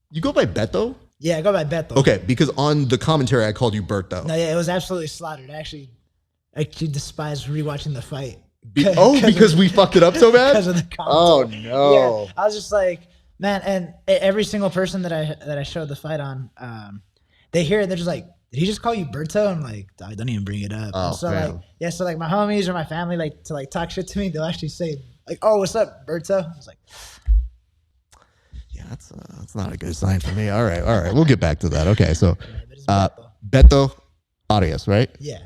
You go by Beto? Yeah, I go by Beto. Okay, because on the commentary I called you Berto. No, yeah, it was absolutely slaughtered. I actually despise rewatching the fight. Because we fucked it up so bad? Because of the Oh commentary. no. Yeah, I was just like, man, and every single person that I showed the fight on, they hear it, they're just like, did he just call you Berto? I'm like, dog, don't even bring it up. Oh, so man. like, yeah, so like my homies or my family like to like talk shit to me, they'll actually say like, oh, what's up, Berto? I was like, yeah, that's not a good sign for me. All right. We'll get back to that. Okay, so Beto. Beto Arias, right? Yeah.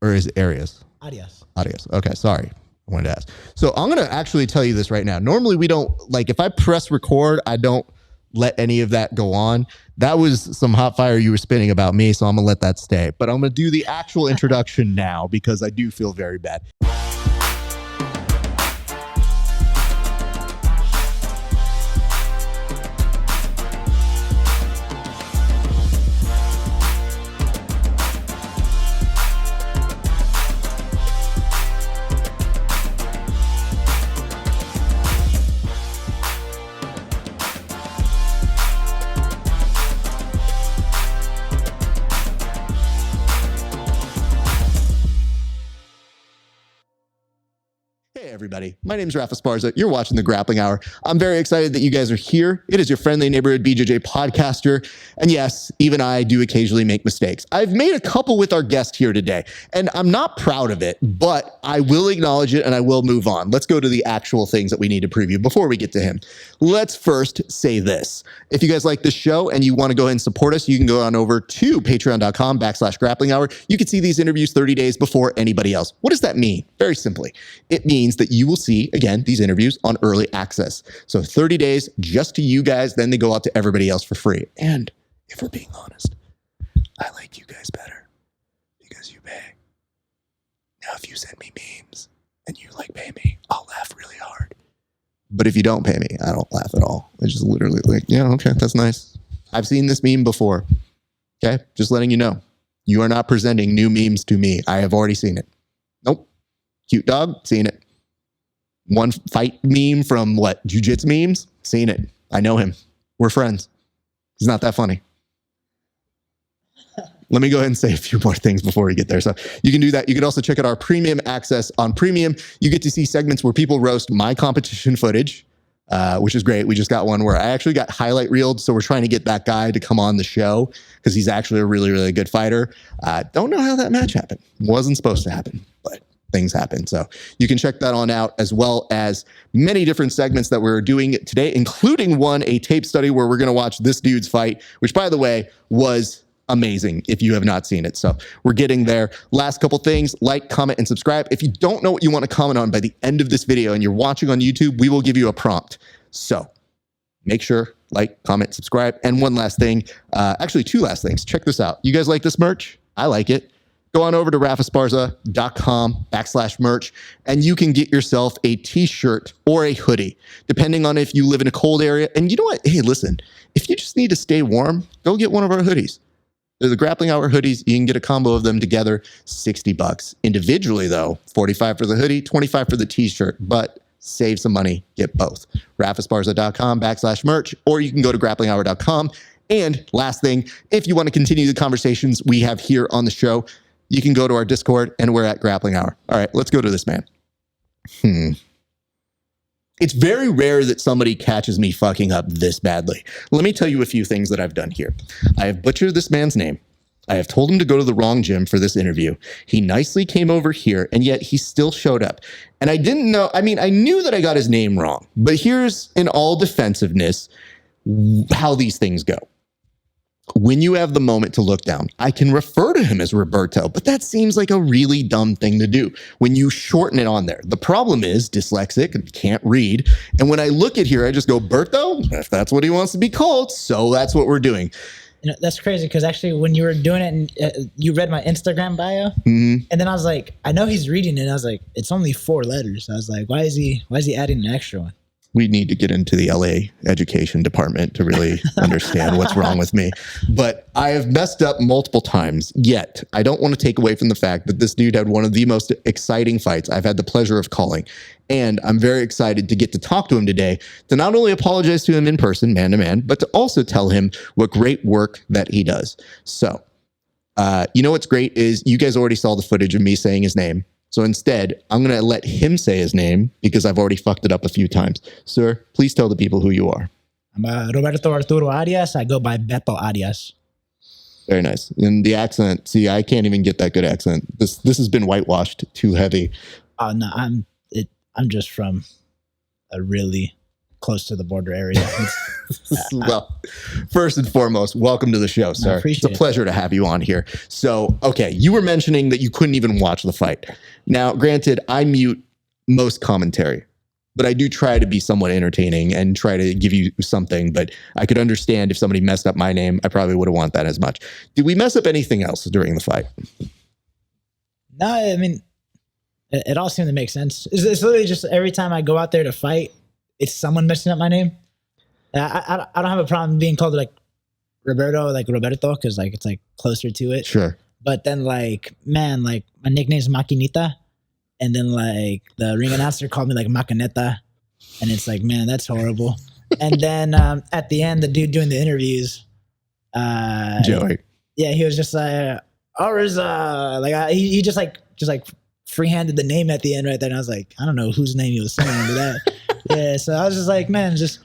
Or is it Arias? Arias. Okay, sorry. I wanted to ask. So I'm going to actually tell you this right now. Normally we don't, like if I press record, I don't let any of that go on. That was some hot fire you were spinning about me, so I'm going to let that stay. But I'm going to do the actual introduction now because I do feel very bad. Hey everybody, my name is Rafa Sparza. You're watching the Grappling Hour. I'm very excited that you guys are here. It is your friendly neighborhood BJJ podcaster. And yes, even I do occasionally make mistakes. I've made a couple with our guest here today, and I'm not proud of it, but I will acknowledge it and I will move on. Let's go to the actual things that we need to preview before we get to him. Let's first say this. If you guys like this show and you want to go ahead and support us, you can go on over to patreon.com/grappling hour. You can see these interviews 30 days before anybody else. What does that mean? Very simply, it means that you will see, again, these interviews on early access. So 30 days just to you guys, then they go out to everybody else for free. And if we're being honest, I like you guys better because you pay. Now, if you send me memes and you pay me, I'll laugh really hard. But if you don't pay me, I don't laugh at all. I just literally yeah, okay, that's nice. I've seen this meme before. Okay, just letting you know. You are not presenting new memes to me. I have already seen it. Nope. Cute dog, seen it. One fight meme from Jiu-Jitsu memes? Seen it. I know him. We're friends. He's not that funny. Let me go ahead and say a few more things before we get there. So you can do that. You can also check out our premium access. On premium, you get to see segments where people roast my competition footage, which is great. We just got one where I actually got highlight reeled. So we're trying to get that guy to come on the show because he's actually a really, really good fighter. Don't know how that match happened. Wasn't supposed to happen, but things happen. So you can check that on out, as well as many different segments that we're doing today, including a tape study where we're going to watch this dude's fight, which, by the way, was amazing if you have not seen it. So we're getting there. Last couple things, like, comment, and subscribe. If you don't know what you want to comment on by the end of this video and you're watching on YouTube, we will give you a prompt. So make sure, like, comment, subscribe. And one last thing, actually two last things. Check this out. You guys like this merch? I like it. Go on over to rafasparza.com/merch and you can get yourself a t-shirt or a hoodie, depending on if you live in a cold area. And you know what? Hey, listen, if you just need to stay warm, go get one of our hoodies. They're the Grappling Hour hoodies. You can get a combo of them together, $60. Individually, though, $45 for the hoodie, $25 for the t-shirt, but save some money, get both. rafasparza.com/merch, or you can go to grapplinghour.com. And last thing, if you want to continue the conversations we have here on the show, you can go to our Discord, and we're at Grappling Hour. All right, let's go to this man. It's very rare that somebody catches me fucking up this badly. Let me tell you a few things that I've done here. I have butchered this man's name. I have told him to go to the wrong gym for this interview. He nicely came over here, and yet he still showed up. And I didn't know, I knew that I got his name wrong, but here's, in all defensiveness, how these things go. When you have the moment to look down, I can refer to him as Roberto, but that seems like a really dumb thing to do when you shorten it on there. The problem is dyslexic and can't read. And when I look at here, I just go, Berto, if that's what he wants to be called, so that's what we're doing. You know, that's crazy because actually when you were doing it and you read my Instagram bio, and then I was like, I know he's reading it. And I was like, it's only 4 letters. I was like, why is he adding an extra one? We need to get into the LA education department to really understand what's wrong with me. But I have messed up multiple times, yet I don't want to take away from the fact that this dude had one of the most exciting fights I've had the pleasure of calling. And I'm very excited to get to talk to him today, to not only apologize to him in person, man to man, but to also tell him what great work that he does. So, you know what's great is you guys already saw the footage of me saying his name. So instead, I'm going to let him say his name because I've already fucked it up a few times. Sir, please tell the people who you are. I'm Roberto Arturo Arias. I go by Beto Arias. Very nice. And the accent, see, I can't even get that good accent. This has been whitewashed too heavy. Oh no, I'm just from a really close to the border area. Well, first and foremost, welcome to the show, sir. It's a pleasure to have you on here. So, okay, you were mentioning that you couldn't even watch the fight. Now, granted, I mute most commentary, but I do try to be somewhat entertaining and try to give you something. But I could understand if somebody messed up my name, I probably wouldn't want that as much. Did we mess up anything else during the fight? No, I mean, it all seemed to make sense. It's literally just every time I go out there to fight, it's someone messing up my name. I don't have a problem being called like Roberto because like it's like closer to it. Sure. But then like, man, like my nickname's Maquinita, and then like the ring announcer called me like Macaneta, and it's like, man, that's horrible. And then at the end, the dude doing the interviews, Joey. Yeah, he was just like, he just freehanded the name at the end right there, and I was like, I don't know whose name he was saying under that. Yeah, so I was just like, man, that's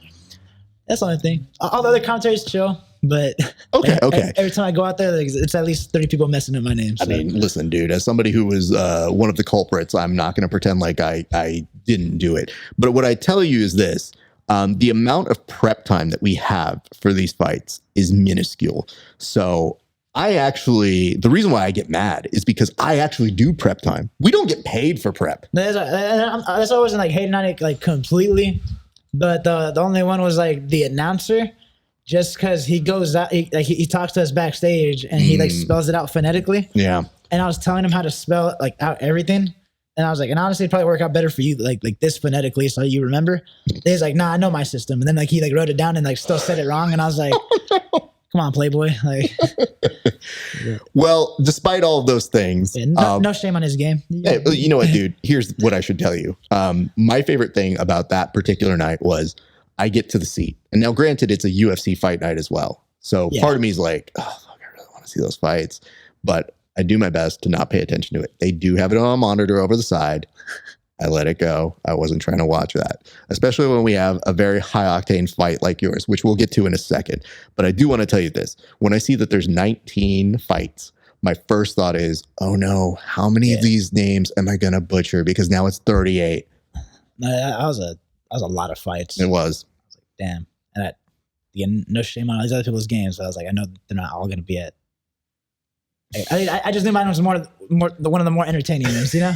the only thing. All the other commentaries chill, but okay. Every time I go out there, it's at least 30 people messing up my name. So. I mean, listen, dude, as somebody who was one of the culprits, I'm not going to pretend like I didn't do it. But what I tell you is this. The amount of prep time that we have for these fights is minuscule. So the reason why I get mad is because I actually do prep time. We don't get paid for prep. That's I wasn't like hating on it like completely, but the only one was like the announcer, just because he goes out, he talks to us backstage and he like spells it out phonetically. Yeah. And I was telling him how to spell like out everything. And I was like, and honestly, it'd probably work out better for you, like this phonetically, so you remember. He's like, nah, I know my system. And then like he like wrote it down and like still said it wrong. And I was like, come on, Playboy. Like, well, despite all of those things, no shame on his game. Hey, you know what, dude? Here's what I should tell you. My favorite thing about that particular night was I get to the seat, and now, granted, it's a UFC fight night as well. So part of me is like, oh, fuck, I really want to see those fights, but I do my best to not pay attention to it. They do have it on a monitor over the side. I let it go. I wasn't trying to watch that, especially when we have a very high octane fight like yours, which we'll get to in a second. But I do want to tell you this. When I see that there's 19 fights, my first thought is, oh no, how many of these names am I going to butcher? Because now it's 38. No, that was a lot of fights. It was. I was like, damn. No shame on these other people's games. But I was like, I know they're not all going to be at. I just knew mine was one of the more entertaining ones, you know?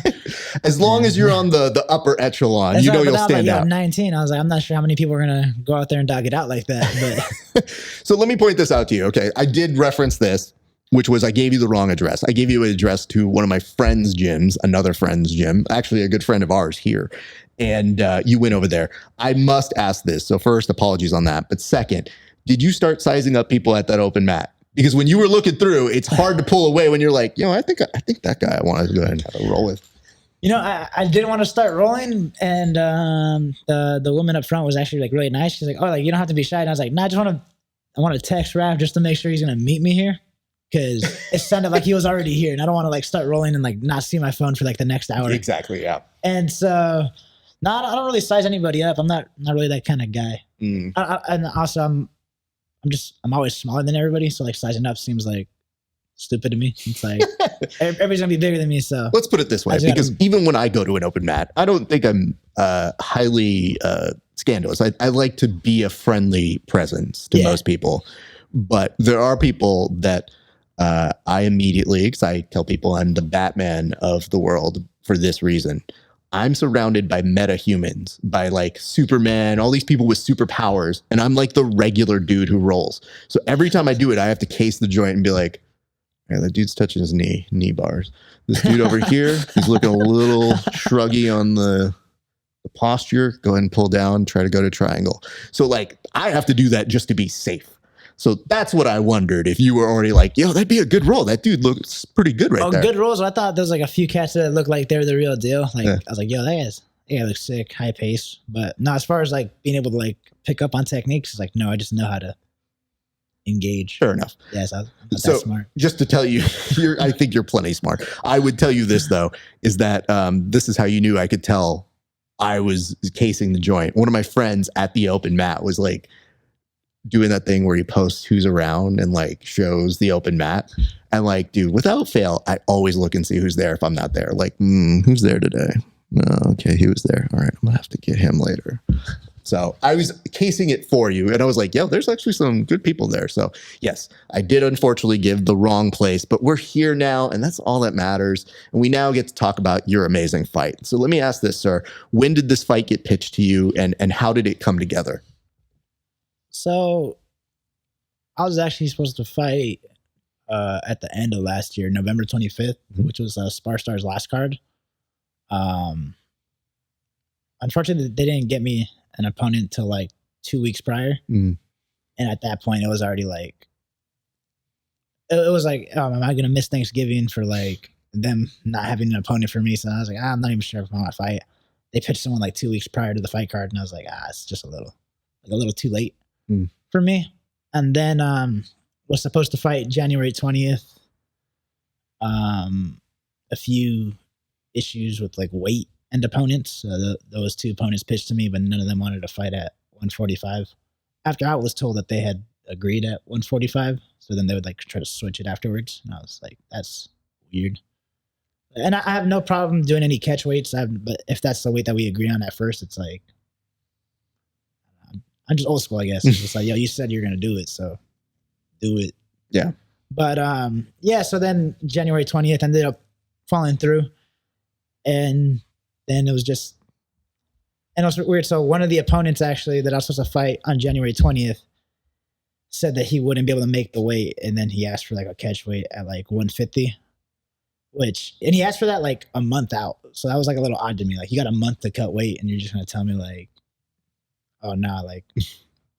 As long as you're on the upper echelon, you know you'll stand out. 19. I was like, I'm not sure how many people are going to go out there and dog it out like that. But So let me point this out to you, okay? I did reference this, which was I gave you the wrong address. I gave you an address to one of my friend's gyms, another friend's gym, actually a good friend of ours here. And you went over there. I must ask this. So first, apologies on that. But second, did you start sizing up people at that open mat? Because when you were looking through, it's hard to pull away when you're like, I think that guy I want to go ahead and have a roll with. I didn't want to start rolling, and the woman up front was actually like really nice. She's like, "Oh, like you don't have to be shy." And I was like, "No, I want to text Raph just to make sure he's gonna meet me here, because it sounded like he was already here, and I don't want to like start rolling and like not see my phone for like the next hour." Exactly, yeah. And so, no, I don't really size anybody up. I'm not really that kind of guy. And also, I'm always smaller than everybody, so like sizing up seems like stupid to me. It's like everybody's gonna be bigger than me. So let's put it this way, because even when I go to an open mat, I don't think I'm highly scandalous. I like to be a friendly presence to most people, but there are people that I immediately, because I tell people I'm the Batman of the world for this reason. I'm surrounded by meta humans, by like Superman, all these people with superpowers, and I'm like the regular dude who rolls. So every time I do it, I have to case the joint and be like, yeah, that dude's touching his knee bars. This dude over here, he's looking a little shruggy on the The posture, go ahead and pull down, try to go to triangle. So like I have to do that just to be safe. So that's what I wondered, if you were already like, yo, that'd be a good roll. That dude looks pretty good right there. Good rolls. I thought there was like a few cats that looked like they're the real deal. Like I was like, yo, that guy looks sick, high pace. But no, as far as like being able to like pick up on techniques, it's like, no, I just know how to engage. Fair enough. Yes, I'm not that smart. Just to tell you, I think you're plenty smart. I would tell you this though, is that this is how you knew I could tell I was casing the joint. One of my friends at the open mat was like doing that thing where he posts who's around and like shows the open mat. And like, dude, without fail, I always look and see who's there if I'm not there. Like, who's there today? Oh, okay, he was there. All right, I'm gonna have to get him later. So I was casing it for you, and I was like, yo, there's actually some good people there. So yes, I did unfortunately give the wrong place, but we're here now, and that's all that matters. And we now get to talk about your amazing fight. So let me ask this, sir. When did this fight get pitched to you, and how did it come together? So I was actually supposed to fight at the end of last year, November 25th, which was SPARSTAR's last card. Unfortunately, they didn't get me an opponent till like 2 weeks prior. And at that point, it was already like, it was like, oh, am I going to miss Thanksgiving for like them not having an opponent for me? So I was like, I'm not even sure if I want to fight. They pitched someone like 2 weeks prior to the fight card, and I was like, it's just a little too late for me. And then was supposed to fight January 20th. A few issues with like weight and opponents. So those two opponents pitched to me, but none of them wanted to fight at 145. After I was told that they had agreed at 145, so then they would like try to switch it afterwards. And I was like, that's weird. And I have no problem doing any catch weights, but if that's the weight that we agree on at first, it's like, I'm just old school, I guess. It's just like, yo, you said you're going to do it, so do it. Yeah. But yeah, so then January 20th ended up falling through. And then it was just, and it was weird. So one of the opponents actually that I was supposed to fight on January 20th said that he wouldn't be able to make the weight. And then he asked for like a catch weight at like 150, and he asked for that like a month out. So that was like a little odd to me. Like, you got a month to cut weight and you're just going to tell me like, oh, no, like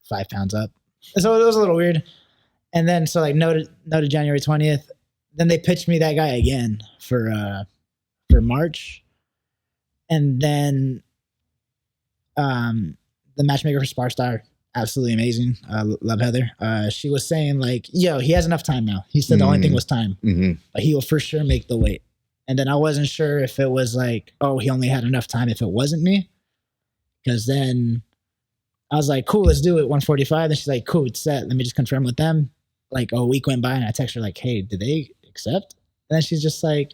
5 pounds up. And so it was a little weird. And then, so like noted January 20th, then they pitched me that guy again for March. And then the matchmaker for SPARSTAR, absolutely amazing. Love Heather. She was saying like, yo, he has enough time now. He said the only thing was time. But he will for sure make the weight. And then I wasn't sure if it was like, oh, he only had enough time if it wasn't me. Because then I was like, cool, let's do it, 145. Then she's like, cool, it's set. Let me just confirm with them. Like a week went by and I text her like, hey, did they accept? And then she's just like,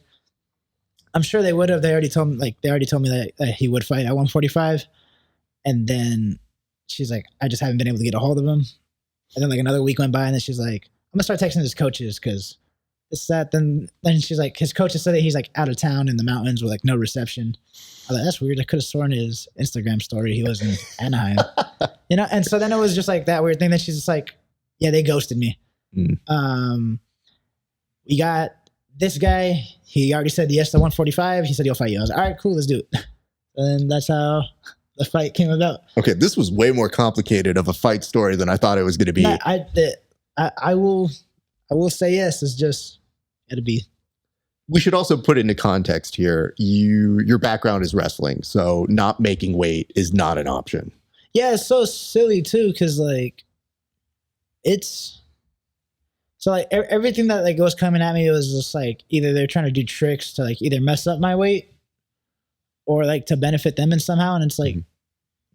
I'm sure they would have. They already told me that he would fight at 145. And then she's like, I just haven't been able to get a hold of him. And then like another week went by and then she's like, I'm gonna start texting his coaches because it's that. Then she's like, his coaches said that he's like out of town in the mountains with like no reception. I was like, that's weird. I could have sworn his Instagram story he was in Anaheim. And so then it was just like that weird thing that she's just like, yeah, they ghosted me. We got this guy. He already said yes to 145. He said he'll fight you. I was like, all right, cool, let's do it. And that's how the fight came about. Okay, this was way more complicated of a fight story than I thought it was going to be. I will say yes. It's just gotta be. We should also put into context here. Your background is wrestling, so not making weight is not an option. Yeah, it's so silly too, because like it's. So like everything that like was coming at me was just like either they're trying to do tricks to like either mess up my weight or like to benefit them in somehow, and it's like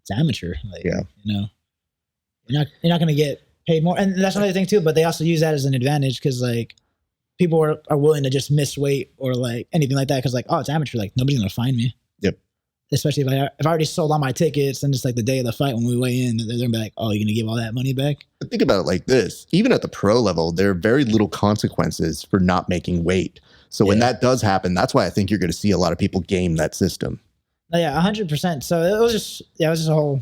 it's amateur. Like, yeah, you're not gonna get paid more, and that's another thing too. But they also use that as an advantage because like people are willing to just miss weight or like anything like that because like, oh, it's amateur, like nobody's gonna find me. Yep. Especially if I already sold all my tickets and it's like the day of the fight when we weigh in, they're gonna be like, oh, you're gonna give all that money back? But think about it like this. Even at the pro level, there are very little consequences for not making weight. So when that does happen, that's why I think you're gonna see a lot of people game that system. Oh, yeah, 100%. So it was just a whole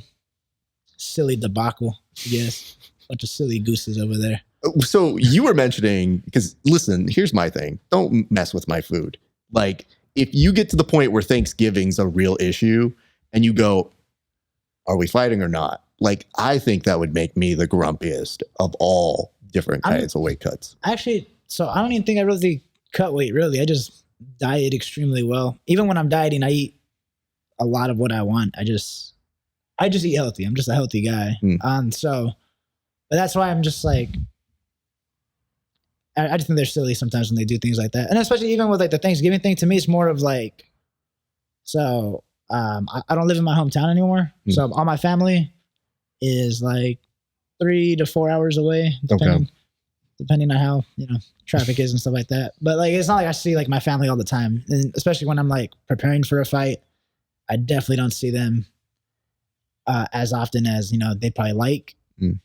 silly debacle, I guess. Bunch of silly gooses over there. So you were mentioning, because listen, here's my thing. Don't mess with my food. Like, if you get to the point where Thanksgiving's a real issue and you go, are we fighting or not? Like, I think that would make me the grumpiest of all different kinds of weight cuts. Actually, so I don't even think I really cut weight, really. I just diet extremely well. Even when I'm dieting, I eat a lot of what I want. I just eat healthy. I'm just a healthy guy. But that's why I'm just like, I just think they're silly sometimes when they do things like that. And especially even with like the Thanksgiving thing, to me, it's more of like, so I don't live in my hometown anymore. So all my family is like 3 to 4 hours away, depending on how, traffic is and stuff like that. But like, it's not like I see like my family all the time. And especially when I'm like preparing for a fight, I definitely don't see them as often as, they probably like.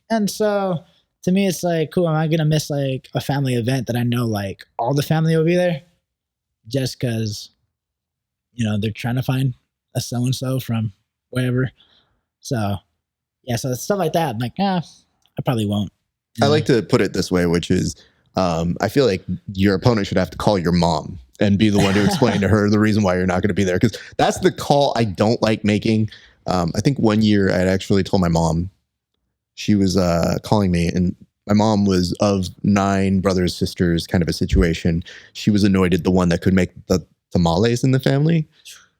And so to me, it's like, cool, am I going to miss like a family event that I know like all the family will be there just because, they're trying to find a so-and-so from wherever. So, yeah, so stuff like that, I'm like, I probably won't. I like to put it this way, which is I feel like your opponent should have to call your mom and be the one to explain to her the reason why you're not going to be there. Because that's the call I don't like making. I think one year I had actually told my mom, she was calling me, and my mom was of 9 brothers, sisters, kind of a situation. She was anointed the one that could make the tamales in the family.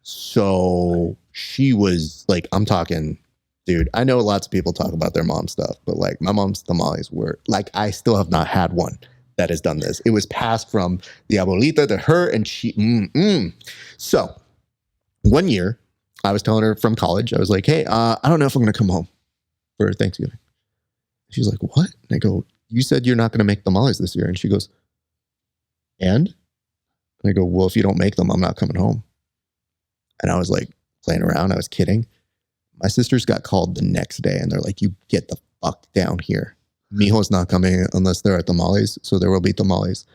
So she was like, I'm talking, dude, I know lots of people talk about their mom stuff, but like my mom's tamales were like, I still have not had one that has done this. It was passed from the abuelita to her, and she, So one year I was telling her from college, I was like, hey, I don't know if I'm going to come home for Thanksgiving. She's like, what? And I go, you said you're not going to make tamales this year. And she goes, and I go, well, if you don't make them, I'm not coming home. And I was like playing around. I was kidding. My sisters got called the next day, and they're like, you get the fuck down here. Mijo's not coming unless there are tamales. So there will be tamales.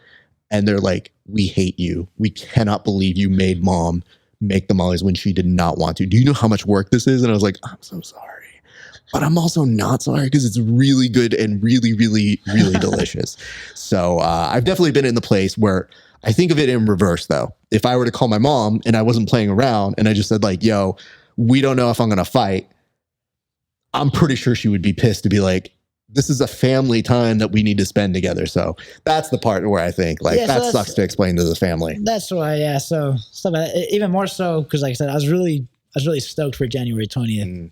And they're like, we hate you. We cannot believe you made mom make tamales when she did not want to. Do you know how much work this is? And I was like, I'm so sorry. But I'm also not sorry because it's really good and really, really, really delicious. So I've definitely been in the place where I think of it in reverse, though. If I were to call my mom and I wasn't playing around and I just said like, yo, we don't know if I'm going to fight, I'm pretty sure she would be pissed to be like, this is a family time that we need to spend together. So that's the part where I think like that sucks to explain to the family. That's why, yeah. So stuff like that, even more so because like I said, I was really stoked for January 20th.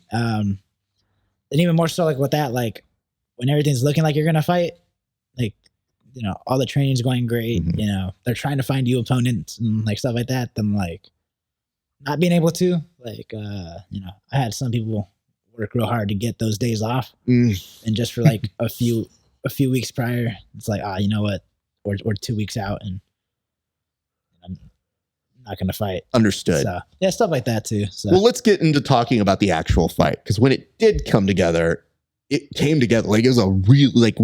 And even more so like with that, like when everything's looking like you're going to fight, like, all the training's going great, they're trying to find you opponents and like stuff like that. Then like not being able to like, I had some people work real hard to get those days off. And just for like a few weeks prior, it's like, you know what? We're 2 weeks out and I'm not going to fight. Understood. So, yeah, stuff like that too. So. Well, let's get into talking about the actual fight. Because when it did come together, it came together. Like it was a real, like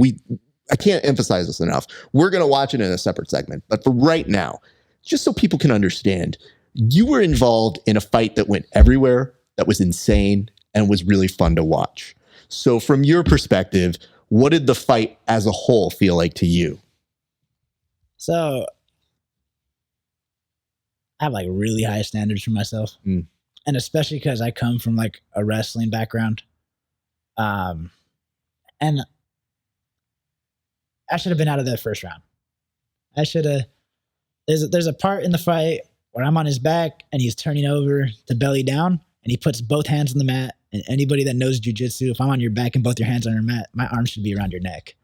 I can't emphasize this enough. We're going to watch it in a separate segment. But for right now, just so people can understand, you were involved in a fight that went everywhere, that was insane, and was really fun to watch. So from your perspective, what did the fight as a whole feel like to you? So I have like really high standards for myself. And especially because I come from like a wrestling background. And I should have been out of that first round. I should have. There's a part in the fight where I'm on his back and he's turning over to belly down and he puts both hands on the mat. And anybody that knows jiu-jitsu, if I'm on your back and both your hands on your mat, my arm should be around your neck.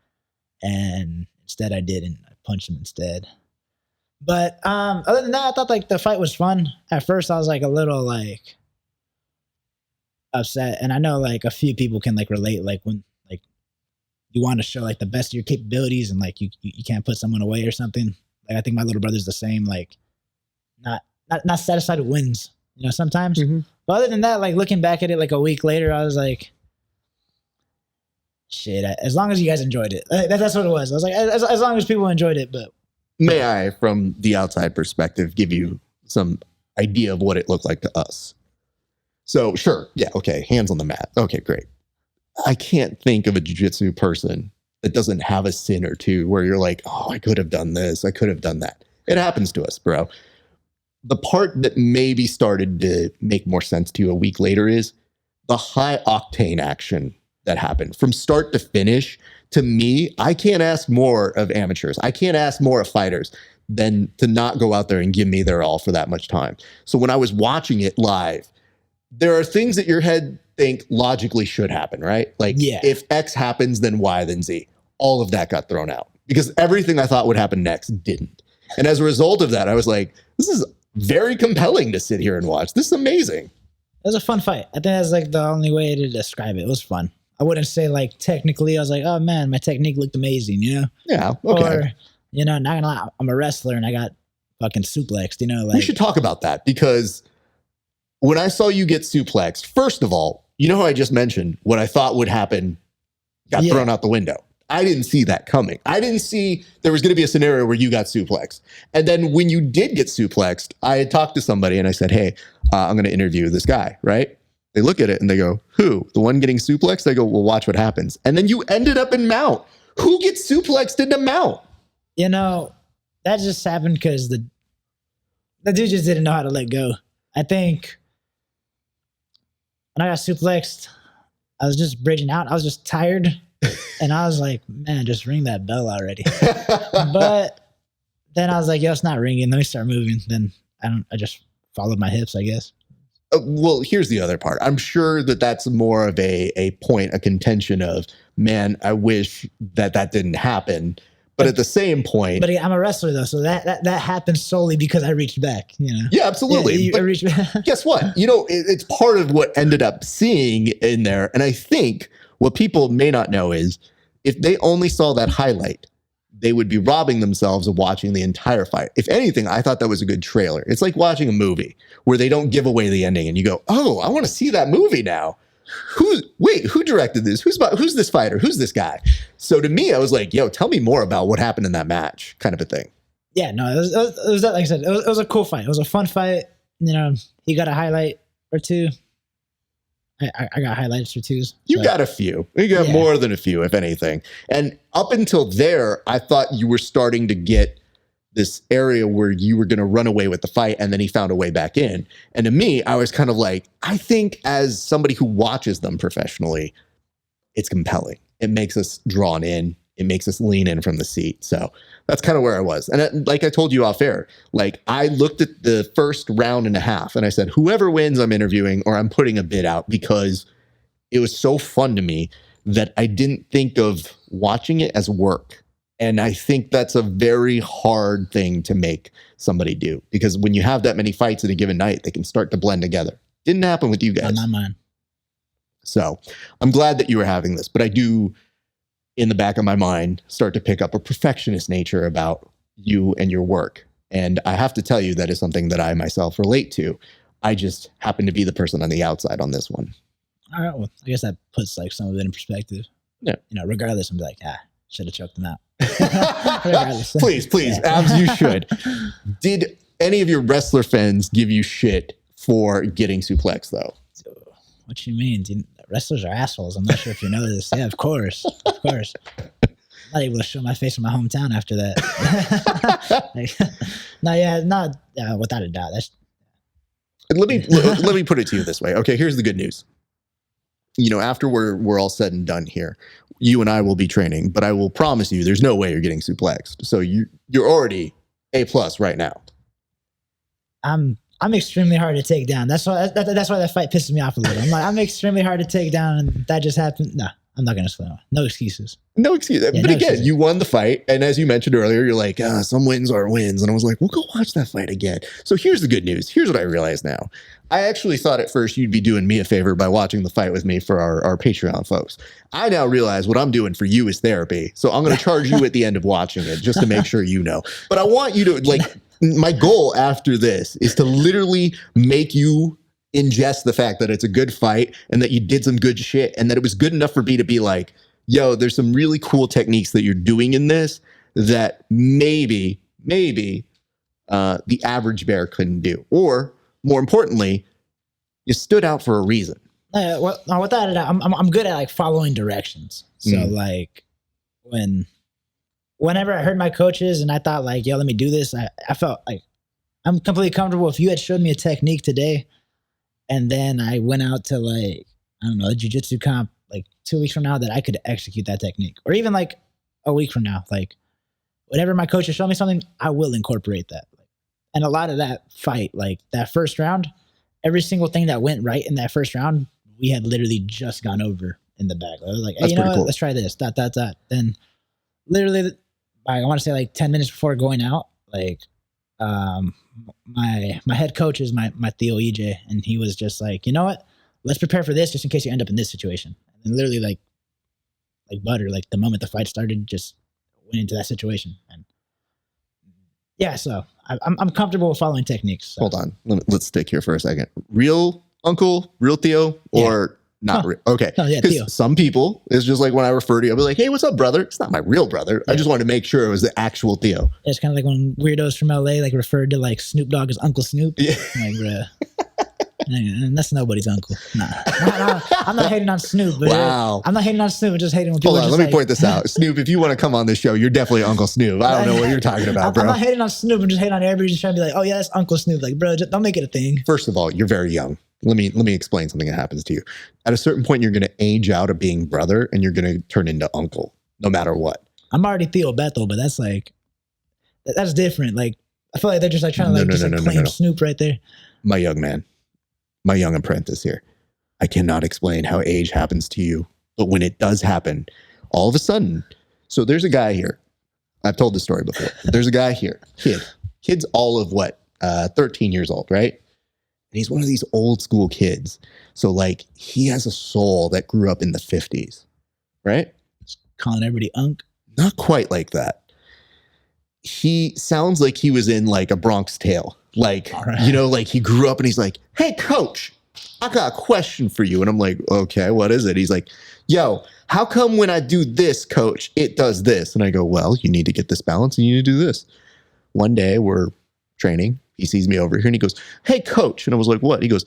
And instead I didn't. I punched him instead. But other than that, I thought like the fight was fun. At first I was like a little like upset. And I know like a few people can like relate, like when like you want to show like the best of your capabilities and like you can't put someone away or something. Like I think my little brother's the same, like not satisfied with wins, sometimes. But other than that, like looking back at it like a week later, I was like, shit, as long as you guys enjoyed it. That's what it was. I was like, as long as people enjoyed it. But may I, from the outside perspective, give you some idea of what it looked like to us? So sure. Yeah. Okay. Hands on the mat. Okay, great. I can't think of a jiu-jitsu person that doesn't have a sin or two where you're like, oh, I could have done this. I could have done that. It happens to us, bro. the part that maybe started to make more sense to you a week later is the high octane action that happened from start to finish. To me, I can't ask more of amateurs. I can't ask more of fighters than to not go out there and give me their all for that much time. So when I was watching it live, there are things that your head think logically should happen, right? Like if X happens, then Y, then Z. All of that got thrown out because everything I thought would happen next didn't. And as a result of that, I was like, this is very compelling to sit here and watch. This is amazing. It was a fun fight. I think that's like the only way to describe it. It was fun. I wouldn't say like technically, I was like, oh man, my technique looked amazing, you know? Yeah, okay. Or, you know, not gonna lie, I'm a wrestler and I got fucking suplexed, you know? Like, we should talk about that because when I saw you get suplexed, first of all, you know how I just mentioned what I thought would happen got thrown out the window. I didn't see that coming. I didn't see there was going to be a scenario where you got suplexed. And then when you did get suplexed, I had talked to somebody and I said, hey, I'm going to interview this guy, right? They look at it and they go, who? The one getting suplexed? I go, well, watch what happens. And then you ended up in mount. Who gets suplexed into mount? You know, that just happened because the dude just didn't know how to let go. I think when I got suplexed, I was just bridging out. I was just tired. And I was like, man, just ring that bell already. But then I was like, yo, it's not ringing. Let me start moving. Then I just followed my hips, I guess. Well, here's the other part. I'm sure that that's more of a point, a contention of, man, I wish that didn't happen. But at the same point, but again, I'm a wrestler though, so that happened solely because I reached back. You know. Yeah, absolutely. I reached back. Guess what? You know, it's part of what ended up seeing in there, and I think what people may not know is if they only saw that highlight, they would be robbing themselves of watching the entire fight. If anything, I thought that was a good trailer. It's like watching a movie where they don't give away the ending and you go, oh, I want to see that movie now. Who directed this? Who's this fighter? Who's this guy? So to me, I was like, yo, tell me more about what happened in that match, kind of a thing. Yeah, no, it was that, like I said, it was a cool fight. It was a fun fight. You know, he got a highlight or two. I got highlights or twos. You got a few. You got more than a few, if anything. And up until there, I thought you were starting to get this area where you were going to run away with the fight, and then he found a way back in. And to me, I was kind of like, I think as somebody who watches them professionally, it's compelling. It makes us drawn in. It makes us lean in from the seat. So that's kind of where I was. And like I told you off air, like I looked at the first round and a half and I said, whoever wins, I'm interviewing or I'm putting a bid out, because it was so fun to me that I didn't think of watching it as work. And I think that's a very hard thing to make somebody do, because when you have that many fights in a given night, they can start to blend together. Didn't happen with you guys. Not mine. So I'm glad that you were having this, but I do, in the back of my mind, start to pick up a perfectionist nature about you and your work. And I have to tell you, that is something that I myself relate to. I just happen to be the person on the outside on this one. All right. Well, I guess that puts like some of it in perspective. Yeah. You know, regardless, I'm like, should have choked him out. Please, as you should. Did any of your wrestler fans give you shit for getting suplexed though? What you mean? Wrestlers are assholes. I'm not sure if you know this. Yeah, of course. I'm not able to show my face in my hometown after that. Without a doubt. Let me put it to you this way. Okay, here's the good news. You know, after we're all said and done here, you and I will be training, but I will promise you, there's no way you're getting suplexed. So you're already A+ right now. I'm extremely hard to take down. That's why that fight pisses me off a little. I'm extremely hard to take down, and that just happened. No, I'm not going to swim. No excuses. No excuse. But again, excuses. You won the fight, and as you mentioned earlier, you're like, some wins are wins. And I was like, well, go watch that fight again. So here's the good news. Here's what I realize now. I actually thought at first you'd be doing me a favor by watching the fight with me for our Patreon folks. I now realize what I'm doing for you is therapy. So I'm going to charge you at the end of watching it, just to make sure you know. But I want you to, like, my goal after this is to literally make you ingest the fact that it's a good fight and that you did some good shit and that it was good enough for me to be like, yo, there's some really cool techniques that you're doing in this that maybe the average bear couldn't do. Or more importantly, you stood out for a reason. Without a doubt, I'm good at like following directions. So like whenever I heard my coaches and I thought like, yo, let me do this, I felt like I'm completely comfortable. If you had showed me a technique today, and then I went out to like, I don't know, a jiu-jitsu comp like 2 weeks from now, that I could execute that technique, or even like a week from now, like whenever my coach has shown me something, I will incorporate that. And a lot of that fight, like that first round, every single thing that went right in that first round, we had literally just gone over in the back. I was like, hey, you know what? Cool. Let's try this. Then literally, I want to say like 10 minutes before going out, like my head coach is my Theo EJ, and he was just like, you know what? Let's prepare for this just in case you end up in this situation. And literally like butter, like the moment the fight started, just went into that situation. And yeah, so I'm comfortable with following techniques. So. Hold on. Let's stick here for a second. Real uncle, real Theo, or not real? Okay. Oh, yeah, Theo. Some people, it's just like when I refer to you, I'll be like, hey, what's up, brother? It's not my real brother. Yeah. I just wanted to make sure it was the actual Theo. It's kind of like when weirdos from LA like referred to like Snoop Dogg as Uncle Snoop. Yeah. Like, bruh. And that's nobody's uncle. Nah. I'm not hating on Snoop. But wow. I'm not hating on Snoop. I'm just hating when people. Hold on, let me point this out. Snoop, if you want to come on this show, you're definitely Uncle Snoop. I don't know what you're talking about, bro. I'm not hating on Snoop. I'm just hating on everybody just trying to be like, oh yeah, that's Uncle Snoop. Like, bro, just don't make it a thing. First of all, you're very young. Let me explain something that happens to you. At a certain point, you're going to age out of being brother, and you're going to turn into uncle, no matter what. I'm already Theo Beto, but that's like, that's different. Like, I feel like they're just like trying to claim Snoop right there. My young man. My young apprentice here. I cannot explain how age happens to you, but when it does happen, all of a sudden, so there's a guy here. I've told this story before. There's a guy here, kid's all of 13 years old, right? And he's one of these old school kids. So like he has a soul that grew up in the 50s, right? Just calling everybody unk. Not quite like that. He sounds like he was in like a Bronx Tale. Like, right. You know, like he grew up and he's like, hey, coach, I got a question for you. And I'm like, okay, what is it? He's like, yo, how come when I do this, coach, it does this? And I go, well, you need to get this balance and you need to do this. One day we're training. He sees me over here and he goes, hey, coach. And I was like, what? He goes,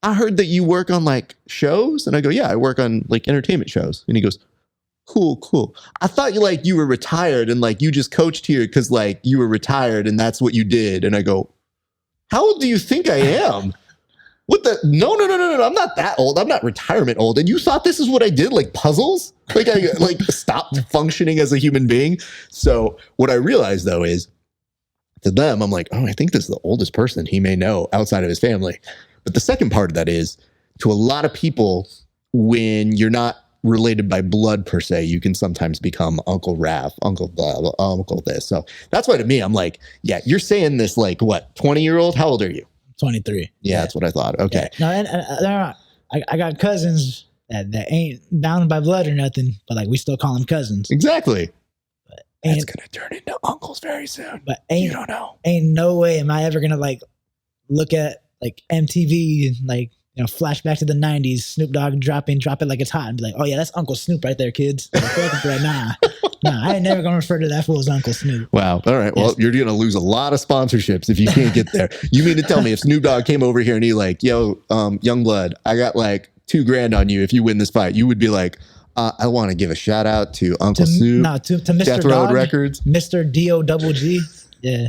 I heard that you work on like shows. And I go, yeah, I work on like entertainment shows. And he goes, cool. I thought you were retired and like you just coached here because like you were retired and that's what you did. And I go, how old do you think I am? What the? No. I'm not that old. I'm not retirement old. And you thought this is what I did? Like puzzles? Like I stopped functioning as a human being. So what I realized though is to them, I'm like, oh, I think this is the oldest person he may know outside of his family. But the second part of that is to a lot of people, when you're not related by blood per se, you can sometimes become Uncle Raph, Uncle blah, blah, Uncle this. So that's why to me, I'm like, yeah, you're saying this like what, 20-year-old? How old are you? 23. Yeah, that's what I thought. Okay. Yeah. No, and I got cousins that ain't bound by blood or nothing, but like we still call them cousins. Exactly. But that's gonna turn into uncles very soon. But you don't know. Ain't no way am I ever gonna like look at like MTV and like, you know, flashback to the 90s, Snoop Dogg drop it like it's hot and be like, oh yeah, that's Uncle Snoop right there, kids. Like, nah, I ain't never gonna refer to that fool as Uncle Snoop. Wow. All right. Well, yes. You're gonna lose a lot of sponsorships if you can't get there. You mean to tell me if Snoop Dogg came over here and he like, yo, young blood, I got like $2,000 on you if you win this fight, you would be like, I want to give a shout out to Uncle Snoop. No, to Mr. Death Road Records. Mr. D-O-double-G. Yeah.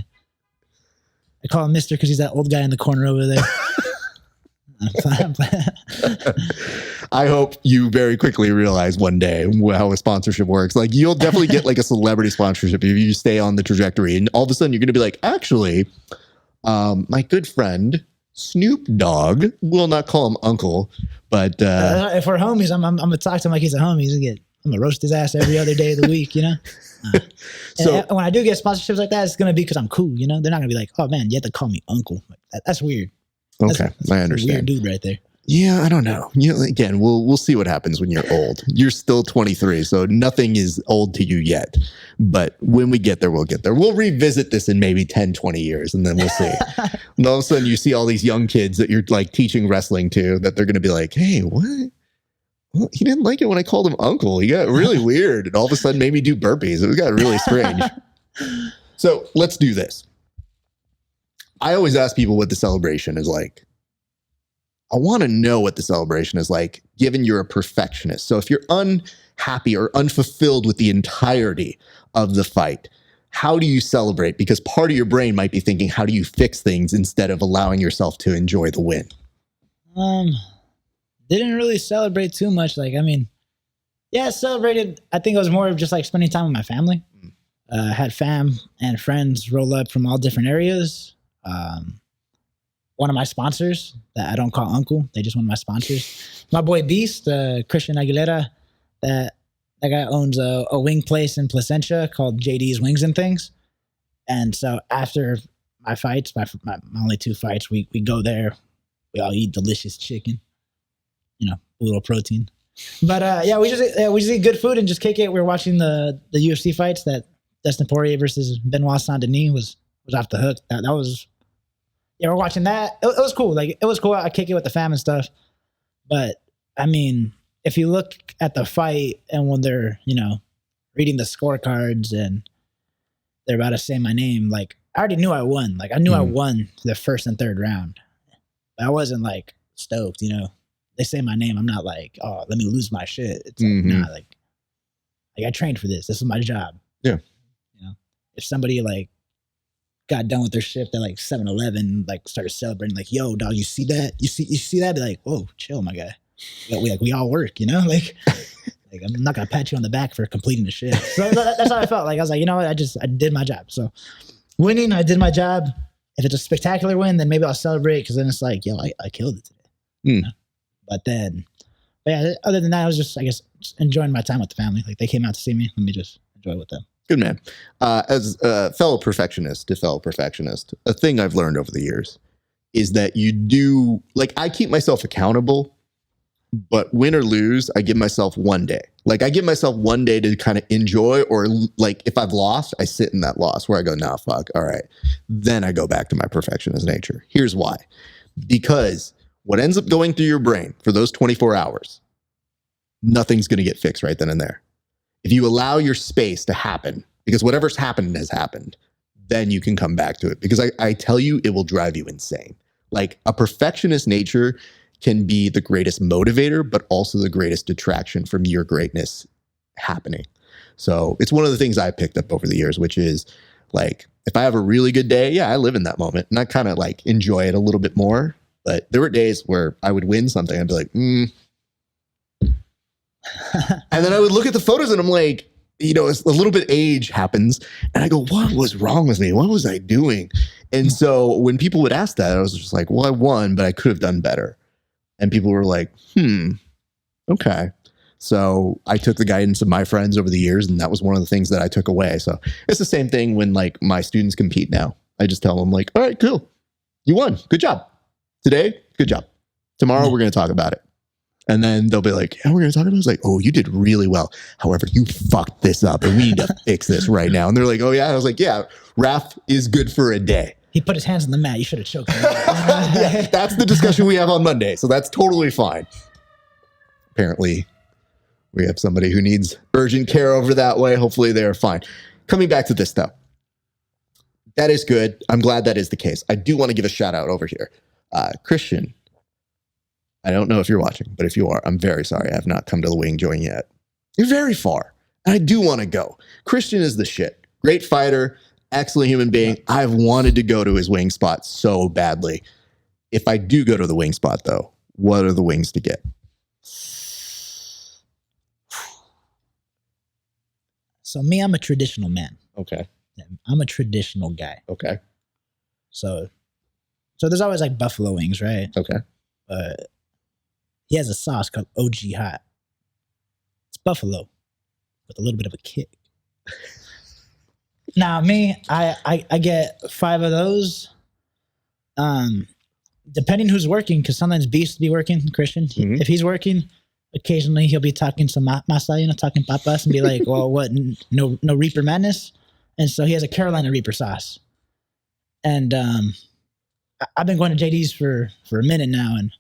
I call him Mr. because he's that old guy in the corner over there. I hope you very quickly realize one day how a sponsorship works. Like you'll definitely get like a celebrity sponsorship if you stay on the trajectory, and all of a sudden you're going to be like, actually, my good friend Snoop Dogg, we'll not call him uncle, but if we're homies, I'm gonna talk to him like he's a homie. I'm gonna roast his ass every other day of the week, you know. So when I do get sponsorships like that, it's gonna be because I'm cool, you know. They're not gonna be like, oh man, you have to call me uncle. Like, that's weird. Okay, I understand. A weird dude right there. Yeah, I don't know. You know, again, we'll see what happens when you're old. You're still 23, so nothing is old to you yet. But when we get there, we'll get there. We'll revisit this in maybe 10, 20 years, and then we'll see. And all of a sudden, you see all these young kids that you're like teaching wrestling to, that they're going to be like, hey, what? Well, he didn't like it when I called him uncle. He got really weird, and all of a sudden made me do burpees. It got really strange. So let's do this. I always ask people what the celebration is like. I want to know what the celebration is like, given you're a perfectionist. So if you're unhappy or unfulfilled with the entirety of the fight, how do you celebrate? Because part of your brain might be thinking, how do you fix things instead of allowing yourself to enjoy the win? Didn't really celebrate too much. Like, I mean, yeah, celebrated. I think it was more of just like spending time with my family. Had fam and friends roll up from all different areas. One of my sponsors that I don't call uncle, they just one of my sponsors. My boy Beast, Christian Aguilera, that guy owns a wing place in Placentia called JD's Wings and Things. And so after my fights, my only 2 fights, we go there. We all eat delicious chicken, you know, a little protein. But yeah, we just eat good food and just kick it. We were watching the UFC fights that Dustin Poirier versus Benoit Saint-Denis was off the hook. That was, yeah, we're watching that. It was cool. Like, it was cool. I kick it with the fam and stuff. But I mean, if you look at the fight and when they're, you know, reading the scorecards and they're about to say my name, like, I already knew I won. Like, I knew I won the first and third round. But I wasn't like stoked, you know. They say my name, I'm not like, oh, let me lose my shit. It's like, nah, like I trained for this. This is my job. Yeah. You know, if somebody like got done with their shift at like 7-Eleven, like started celebrating, like, yo, dog, you see that? You see that? Be like, whoa, chill, my guy. We all work, you know? Like I'm not gonna pat you on the back for completing the shift. So that's how I felt. Like, I was like, you know what? I did my job. So winning, I did my job. If it's a spectacular win, then maybe I'll celebrate, because then it's like, yo, I killed it today. You know? But yeah, other than that, I was just, I guess, just enjoying my time with the family. Like, they came out to see me. Let me just enjoy it with them. Good man. As a fellow perfectionist, a thing I've learned over the years is that you do, like, I keep myself accountable, but win or lose, I give myself one day. Like, I give myself one day to kind of enjoy, or like, if I've lost, I sit in that loss where I go, nah, fuck, all right. Then I go back to my perfectionist nature. Here's why. Because what ends up going through your brain for those 24 hours, nothing's going to get fixed right then and there. If you allow your space to happen, because whatever's happened has happened, then you can come back to it. Because I tell you, it will drive you insane. Like, a perfectionist nature can be the greatest motivator, but also the greatest detraction from your greatness happening. So it's one of the things I picked up over the years, which is like, if I have a really good day, yeah, I live in that moment and I kind of like enjoy it a little bit more. But there were days where I would win something. I'd be like, And then I would look at the photos and I'm like, you know, a little bit age happens and I go, what was wrong with me? What was I doing? And so when people would ask that, I was just like, well, I won, but I could have done better. And people were like, okay. So I took the guidance of my friends over the years, and that was one of the things that I took away. So it's the same thing when like my students compete now. I just tell them like, all right, cool. You won. Good job. Today, good job. Tomorrow, we're going to talk about it. And then they'll be like, yeah, we're going to talk about it. I was like, oh, you did really well. However, you fucked this up and we need to fix this right now. And they're like, oh yeah. I was like, yeah, Raph is good for a day. He put his hands on the mat. You should have choked him. Yeah, that's the discussion we have on Monday. So that's totally fine. Apparently, we have somebody who needs urgent care over that way. Hopefully they are fine. Coming back to this though. That is good. I'm glad that is the case. I do want to give a shout out over here. Christian, I don't know if you're watching, but if you are, I'm very sorry. I have not come to the wing joint yet. You're very far. And I do want to go. Christian is the shit. Great fighter. Excellent human being. I've wanted to go to his wing spot so badly. If I do go to the wing spot, though, what are the wings to get? So me, I'm a traditional man. Okay. I'm a traditional guy. Okay. So there's always like buffalo wings, right? Okay. He has a sauce called OG Hot. It's buffalo with a little bit of a kick. Now, me, I get 5 of those. Depending who's working, because sometimes Beast be working, Christian. If he's working, occasionally he'll be talking some masa, you know, talking papas, and be like, well, what, no Reaper Madness? And so he has a Carolina Reaper sauce. And I've been going to JD's for a minute now, and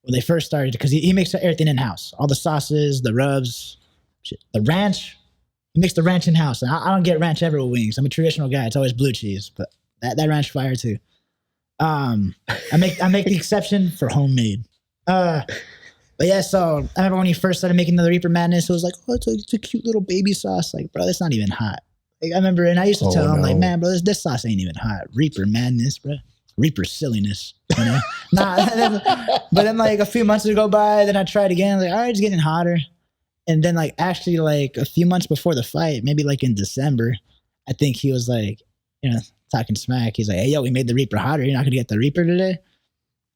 when they first started, because he makes everything in-house. All the sauces, the rubs, the ranch. He makes the ranch in-house. And I don't get ranch ever with wings. I'm a traditional guy. It's always blue cheese, but that ranch fire too. I make the exception for homemade. But yeah, so I remember when he first started making the Reaper Madness, it was like, oh, it's a cute little baby sauce. Like, bro, that's not even hot. Like, I remember, and I used to tell him, like, no. man, bro, this sauce ain't even hot. Reaper madness, bro. Reaper silliness, you know? But then like a few months would go by, then I tried again. Like, all right, it's getting hotter. And then like actually like a few months before the fight, maybe like in December, I think he was like, you know, talking smack. He's like, hey, yo, we made the Reaper hotter. You're not going to get the Reaper today?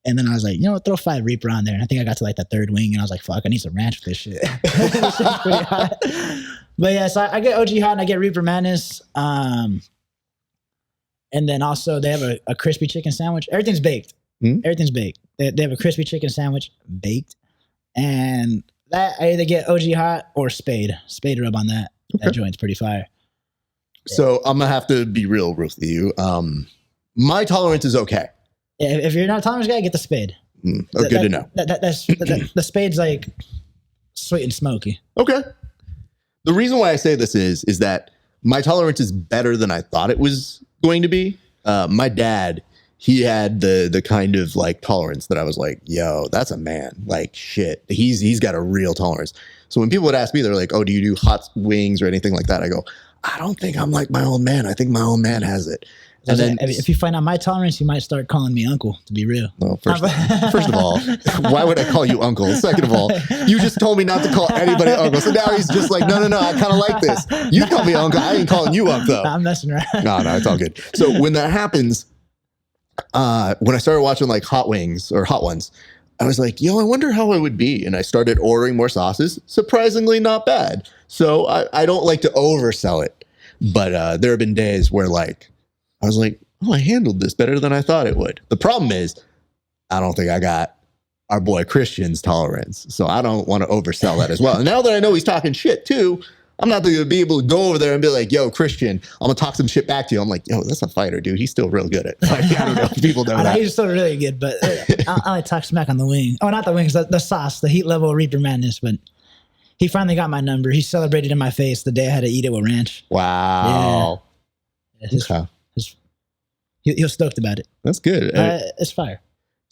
And then I was like, you know, throw 5 Reaper on there. And I think I got to like the 3rd wing and I was like, fuck, I need some ranch with this shit. This shit's pretty hot. But yeah, so I get OG hot and I get Reaper Madness. And then also they have a crispy chicken sandwich. Everything's baked. Everything's baked. They have a crispy chicken sandwich baked. And that I either get OG hot or Spade. Spade rub on that. Okay. That joint's pretty fire. So I'm going to have to be real with you. My tolerance is okay. Yeah, if you're not a tolerance guy, get the Spade. Good to know. The Spade's like sweet and smoky. Okay. The reason why I say this is that my tolerance is better than I thought it was going to be. My dad, he had the kind of like tolerance that I was like, yo, that's a man. Like shit. He's got a real tolerance. So when people would ask me, they're like, oh, do you do hot wings or anything like that? I go, I don't think I'm like my old man. I think my old man has it. And then, if you find out my tolerance, you might start calling me uncle, to be real. Well, first of all, why would I call you uncle? Second of all, you just told me not to call anybody uncle. So now he's just like, no, I kind of like this. You call me uncle. I ain't calling you uncle. I'm messing around. No, it's all good. So when that happens, when I started watching like Hot Wings or Hot Ones, I was like, yo, I wonder how it would be. And I started ordering more sauces. Surprisingly not bad. So I don't like to oversell it. But there have been days where like, I was like, oh, I handled this better than I thought it would. The problem is, I don't think I got our boy Christian's tolerance. So I don't want to oversell that as well. And now that I know he's talking shit too, I'm not going to be able to go over there and be like, yo, Christian, I'm going to talk some shit back to you. I'm like, yo, that's a fighter, dude. He's still real good at it. Like, I don't know if people know that. He's still really good, but I like talk smack on the wing. Oh, not the wings, the sauce, the heat level Reaper Madness. But he finally got my number. He celebrated in my face the day I had to eat it with ranch. Wow. Yeah. Okay. He was stoked about it. That's good. It's fire.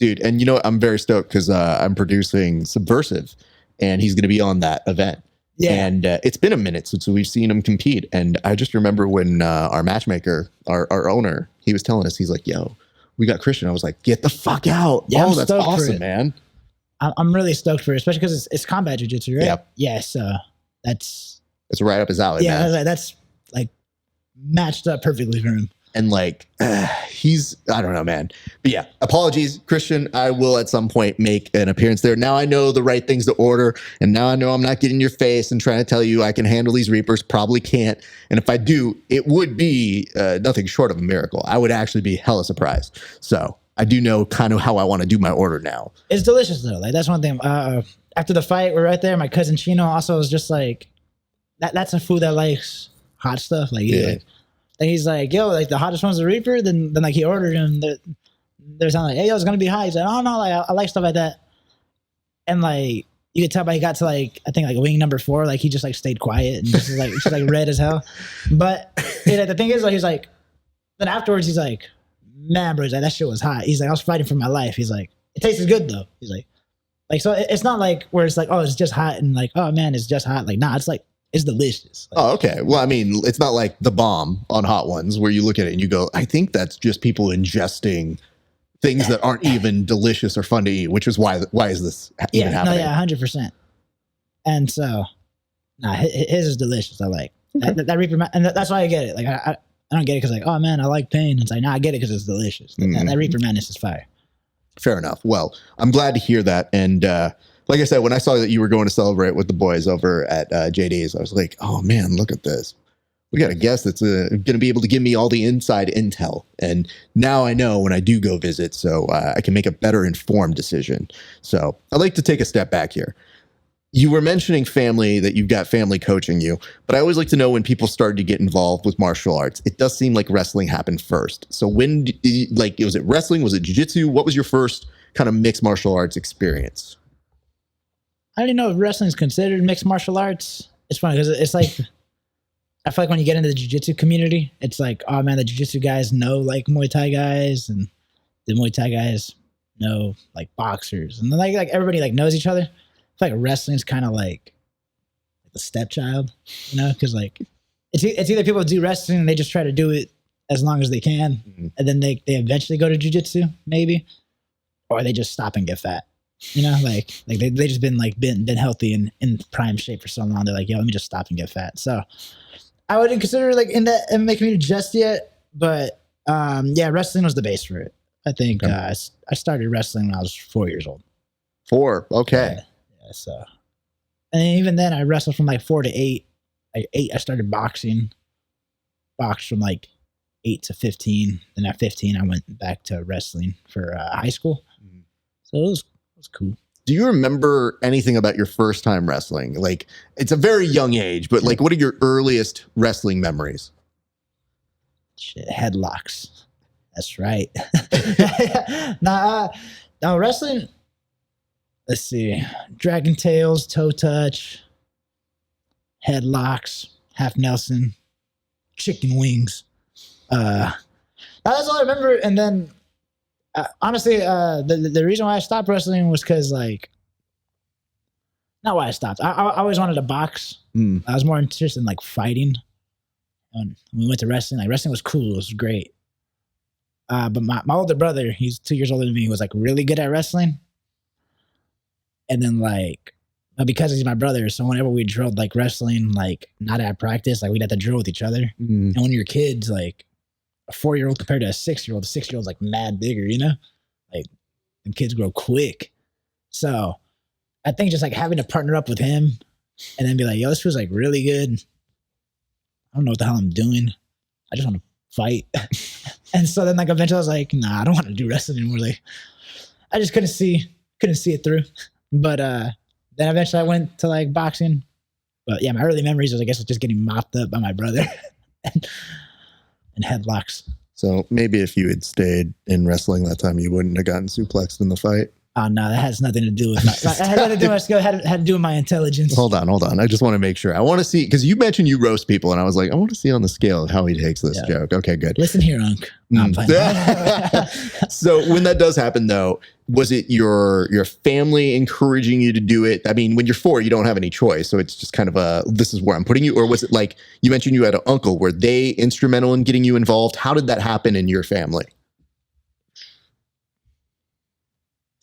Dude, and you know what? I'm very stoked because I'm producing Subversive, and he's going to be on that event. Yeah. And it's been a minute since we've seen him compete. And I just remember when our matchmaker, our owner, he was telling us, he's like, yo, we got Christian. I was like, get the fuck out. Yeah, that's awesome, man. I'm really stoked for it, especially because it's combat jiu-jitsu, right? Yep. Yes. It's right up his alley, yeah, man. That's like matched up perfectly for him. And like, I don't know, man. But yeah, apologies, Christian. I will at some point make an appearance there. Now I know the right things to order. And now I know I'm not getting in your face and trying to tell you I can handle these Reapers. Probably can't. And if I do, it would be nothing short of a miracle. I would actually be hella surprised. So I do know kind of how I want to do my order now. It's delicious though. Like that's one thing. After the fight, we're right there. My cousin Chino also was just like, that's a food that likes hot stuff. Like, yeah. And he's like, yo, like the hottest one's the Reaper. Then like he ordered him. They're saying like, hey, yo, it's gonna be hot. He's like, oh no, like I like stuff like that. And like you could tell by he got to like I think like wing number 4, like he just like stayed quiet and just like red as hell. But the thing is, like he's like, then afterwards he's like, man, bro, he's like, that shit was hot. He's like, I was fighting for my life. He's like, it tasted good though. He's like so it's not like where it's like, oh, it's just hot and like, oh man, it's just hot. Like nah, it's like. It's delicious. Like, oh, okay. Well, I mean, it's not like the bomb on Hot Ones where you look at it and you go, I think that's just people ingesting things that aren't even delicious or fun to eat, which is why is this even happening? No, yeah, 100%. And so, his is delicious. I like that Reaper, and that's why I get it. Like I don't get it because like, oh man, I like pain. It's like, I get it because it's delicious. That Reaper Madness is fire. Fair enough. Well, I'm glad to hear that. And like I said, when I saw that you were going to celebrate with the boys over at JD's, I was like, oh man, look at this. We got a guest that's going to be able to give me all the inside intel. And now I know when I do go visit, so I can make a better informed decision. So I'd like to take a step back here. You were mentioning family, that you've got family coaching you, but I always like to know when people started to get involved with martial arts. It does seem like wrestling happened first. So when, was it wrestling? Was it jiu-jitsu? What was your first kind of mixed martial arts experience? I don't even know if wrestling is considered mixed martial arts. It's funny because it's like, I feel like when you get into the jiu-jitsu community, it's like, oh man, the jiu-jitsu guys know like Muay Thai guys, and the Muay Thai guys know like boxers, and then like everybody like knows each other. I feel like wrestling is kind of like the stepchild, you know, because like it's either people do wrestling and they just try to do it as long as they can, and then they eventually go to jiu-jitsu maybe, or they just stop and get fat. You know, like they just been healthy and in prime shape for so long. They're like, yo, let me just stop and get fat. So I wouldn't consider like in that MMA community just yet, but yeah, wrestling was the base for it. I think I started wrestling when I was 4 years old. 4, okay. Yeah, so, and even then, I wrestled from like 4 to 8. Like 8, I started boxing. Boxed from like 8 to 15. Then at 15, I went back to wrestling for high school. So it was cool. Do you remember anything about your first time wrestling? Like, it's a very young age, but like, what are your earliest wrestling memories? Shit, headlocks. That's right. Now wrestling, let's see. Dragon tails, toe touch, headlocks, half Nelson, chicken wings. That's all I remember. And then, honestly, the reason why I stopped wrestling was because, like, not why I stopped. I always wanted to box. I was more interested in like fighting. When we went to wrestling, like wrestling was cool. It was great. But my older brother, he's 2 years older than me, was like really good at wrestling. And then like, because he's my brother, so whenever we drilled like wrestling, like not at practice, like we'd have to drill with each other. And when you're kids, like a 4-year-old compared to a 6-year-old, the 6-year-old's like mad bigger, you know? Like, and kids grow quick. So I think just like having to partner up with him and then be like, yo, this feels like really good. I don't know what the hell I'm doing. I just want to fight. And so then like eventually I was like, nah, I don't want to do wrestling anymore. Like I just couldn't see it through. But then eventually I went to like boxing. But yeah, my early memories was, I guess, just getting mopped up by my brother and headlocks. So maybe if you had stayed in wrestling that time, you wouldn't have gotten suplexed in the fight. Oh no, that has nothing to do with my. It had nothing to do with my skill. Had to do with my intelligence. Hold on. I just want to make sure. I want to see, because you mentioned you roast people, and I was like, I want to see on the scale how he takes this joke. Okay, good. Listen here, Unc. No, I'm playing. So when that does happen, though, was it your family encouraging you to do it? I mean, when you're 4, you don't have any choice, so it's just kind of this is where I'm putting you. Or was it like you mentioned you had an uncle? Were they instrumental in getting you involved? How did that happen in your family?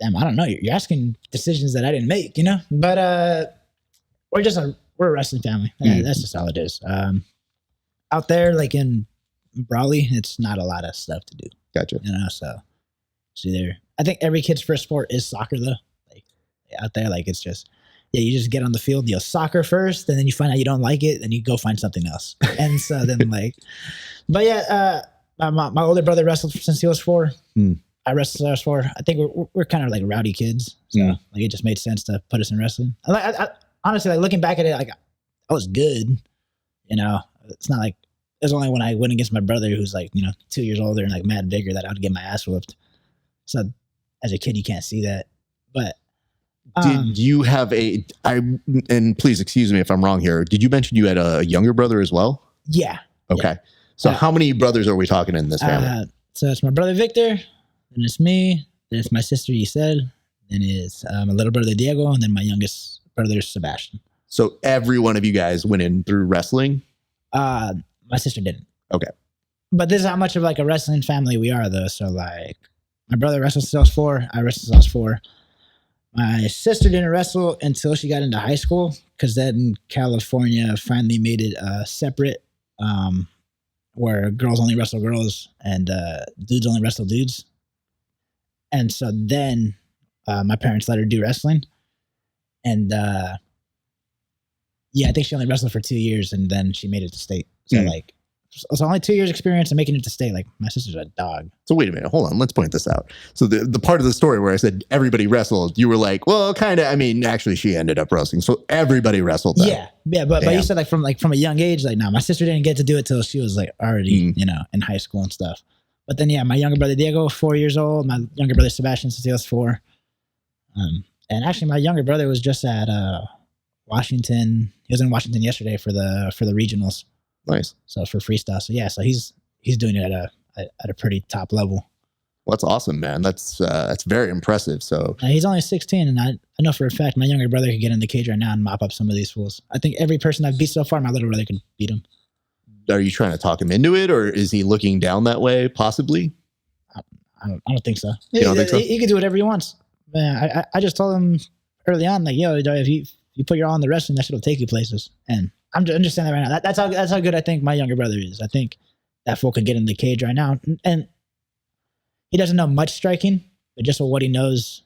Damn, I don't know. You're asking decisions that I didn't make, you know? But we're a wrestling family. That's just all it is. Out there, like in Brawley, it's not a lot of stuff to do. Gotcha. You know, so it's either, I think every kid's first sport is soccer, though. Like out there, like it's just, yeah, you just get on the field, you know, soccer first, and then you find out you don't like it, and you go find something else. And so then like, but yeah, my older brother wrestled since he was 4. I wrestled since I was 4. I think we're kind of like rowdy kids, so like it just made sense to put us in wrestling. I honestly, like looking back at it, like I was good. You know, it's not like it was only when I went against my brother, who's like, you know, 2 years older and like mad bigger, that I would get my ass whooped. So as a kid, you can't see that. But did you have and please excuse me if I'm wrong here, did you mention you had a younger brother as well? Yeah. Okay. Yeah. So how many brothers are we talking in this family? So it's my brother Victor. Then it's me. Then it's my sister, you said. Then it's my little brother, Diego. And then my youngest brother, Sebastian. So every one of you guys went in through wrestling? My sister didn't. Okay. But this is how much of like a wrestling family we are, though. So like my brother wrestled since I was 4. I wrestled since I was 4. My sister didn't wrestle until she got into high school, because then California finally made it separate, where girls only wrestle girls and dudes only wrestle dudes. And so then my parents let her do wrestling. And yeah, I think she only wrestled for 2 years, and then she made it to state. So like, it's only 2 years experience and making it to state. Like my sister's a dog. So wait a minute, hold on. Let's point this out. So the part of the story where I said everybody wrestled, you were like, well, kind of. I mean, actually, she ended up wrestling. So everybody wrestled. Then. Yeah. But you said like from a young age, like no, my sister didn't get to do it till she was like already you know, in high school and stuff. But then yeah, my younger brother Diego, 4 years old. My younger brother Sebastian since he was 4. And actually, my younger brother was just at Washington. He was in Washington yesterday for the regionals. Nice. So for freestyle. So yeah, so he's doing it at a pretty top level. Well, that's awesome, man. That's very impressive. So he's only 16, and I know for a fact my younger brother could get in the cage right now and mop up some of these fools. I think every person I've beat so far, my little brother could beat him. are you trying to talk him into it, or is he looking down that way? Possibly. I don't think so. You don't think so? He can do whatever he wants. Man, I just told him early on, like, yo, if you put your all in the wrestling, that shit will take you places. And I'm just saying that right now. That's how good I think my younger brother is. I think that fool could get in the cage right now. And he doesn't know much striking, but just with what he knows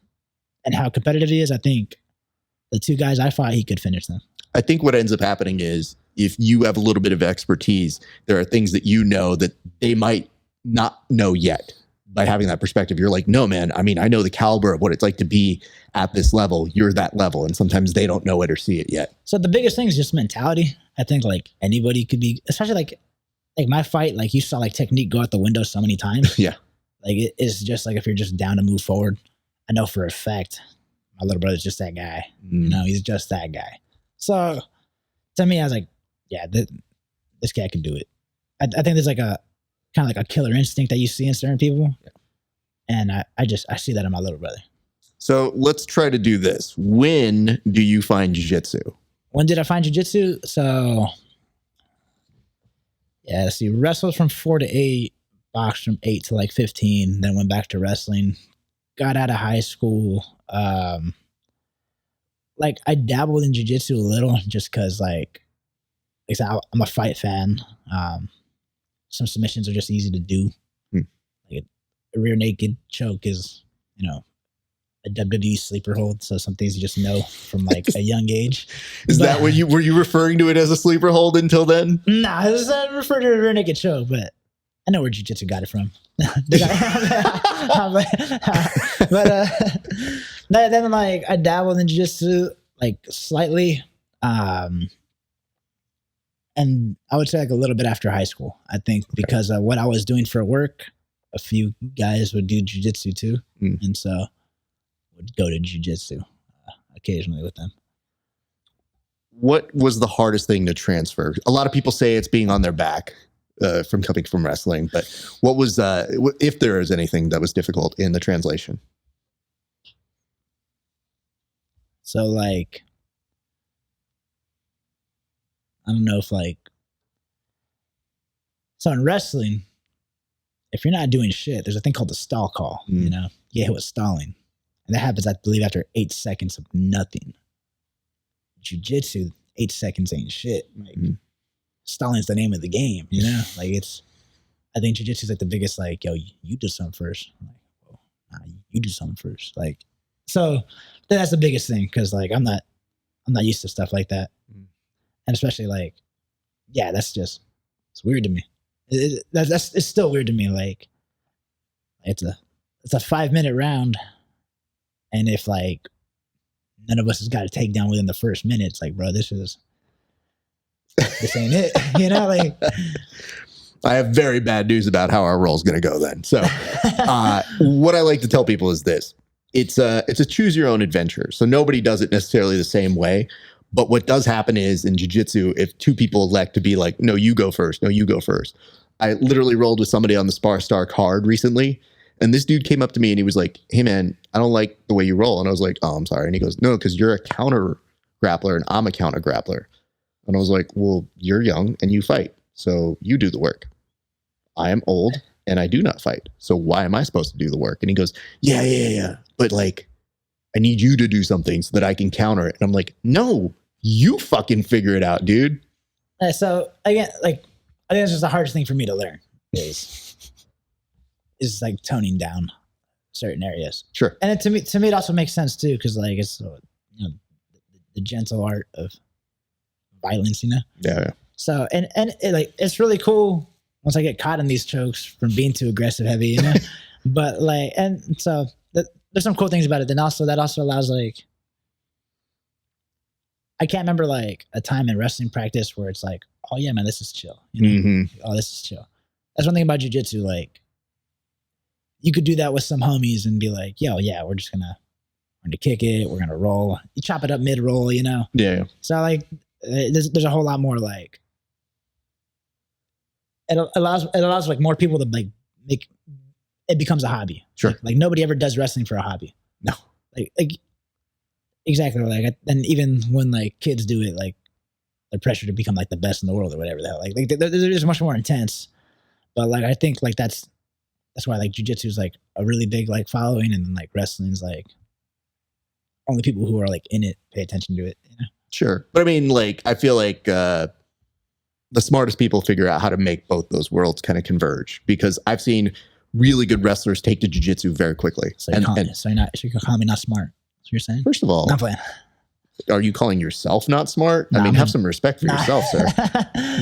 and how competitive he is, I think the two guys I fought, he could finish them. I think what ends up happening is if you have a little bit of expertise, there are things that you know that they might not know yet. By having that perspective, you're like, no, man, I mean, I know the caliber of what it's like to be at this level. You're that level. And sometimes they don't know it or see it yet. So the biggest thing is just mentality. I think like anybody could be, especially like my fight, like you saw like technique go out the window so many times. Yeah. Like it is just like if you're just down to move forward. I know for a fact my little brother's just that guy. You know, he's just that guy. So to me, I was like, yeah, this guy can do it. I think there's like a kind of like a killer instinct that you see in certain people. Yeah. And I see that in my little brother. So let's try to do this. When do you find jiu-jitsu? When did I find jiu-jitsu? So yeah, let's see, wrestled from 4 to 8, boxed from 8 to like 15, then went back to wrestling, got out of high school. Like I dabbled in jiu-jitsu a little just cause like I said, I'm a fight fan. Some submissions are just easy to do. Like a rear naked choke is, you know, a WWE sleeper hold. So some things you just know from like a young age. That what were you referring to it as a sleeper hold until then? Nah, I was referring to a rear naked choke, but I know where jiu-jitsu got it from. Then like I dabbled in jiu-jitsu like slightly. And I would say like a little bit after high school, I think, because of what I was doing for work, a few guys would do jiu-jitsu too. And so would go to jiu-jitsu occasionally with them. What was the hardest thing to transfer? A lot of people say it's being on their back from coming from wrestling, but what was, if there is anything that was difficult in the translation? So like, I don't know if like, so in wrestling, if you're not doing shit, there's a thing called the stall call, you know, you get hit with stalling. And that happens, I believe, after 8 seconds of nothing. Jiu-jitsu, 8 seconds ain't shit. Like stalling's the name of the game, you know? Like I think jiu-jitsu is like the biggest, like, yo, you do something first. I'm like, well, nah, you do something first. Like, so that's the biggest thing. Cause like, I'm not used to stuff like that. And especially like, yeah, it's weird to me. It's still weird to me. Like it's a 5-minute round. And if like none of us has got a takedown within the first minute, it's like, bro, this ain't it. You know, like I have very bad news about how our roll is going to go then. So what I like to tell people is this. It's a choose your own adventure. So nobody does it necessarily the same way. But what does happen is in jiu-jitsu, if two people elect to be like, no, you go first. No, you go first. I literally rolled with somebody on the SPARSTAR card recently. And this dude came up to me and he was like, hey, man, I don't like the way you roll. And I was like, oh, I'm sorry. And he goes, no, because you're a counter grappler and I'm a counter grappler. And I was like, well, you're young and you fight. So you do the work. I am old and I do not fight. So why am I supposed to do the work? And he goes, yeah. But like, I need you to do something so that I can counter it. And I'm like, no, you fucking figure it out, dude. So again, like, I think it's just the hardest thing for me to learn is like toning down certain areas. Sure. And to me, it also makes sense too. Cause like, it's, you know, the gentle art of violence, you know? Yeah. So, and it, like, it's really cool once I get caught in these chokes from being too aggressive heavy, you know? But like, and so there's some cool things about it. Then also that also allows like, I can't remember like a time in wrestling practice where it's like, oh yeah, man, this is chill. You know? Oh, this is chill. That's one thing about jiu-jitsu. Like you could do that with some homies and be like, yo, yeah, we're gonna kick it. We're gonna roll. You chop it up mid-roll, you know? Yeah. So like, there's a whole lot more like, it allows like more people to like make, it becomes a hobby. Sure. Like nobody ever does wrestling for a hobby. No. Like exactly. Like, and even when like kids do it, like the pressure to become like the best in the world or whatever the hell. Like they're just much more intense. But like I think like that's why like jiu-jitsu is like a really big like following, and then like wrestling's like only people who are like in it pay attention to it. You know? Sure, but I mean, like I feel like the smartest people figure out how to make both those worlds kind of converge, because I've seen really good wrestlers take to jiu-jitsu very quickly. So you're calling me not smart. That's what you're saying? First of all, not playing. Are you calling yourself not smart? No, I mean, have some respect for yourself, sir.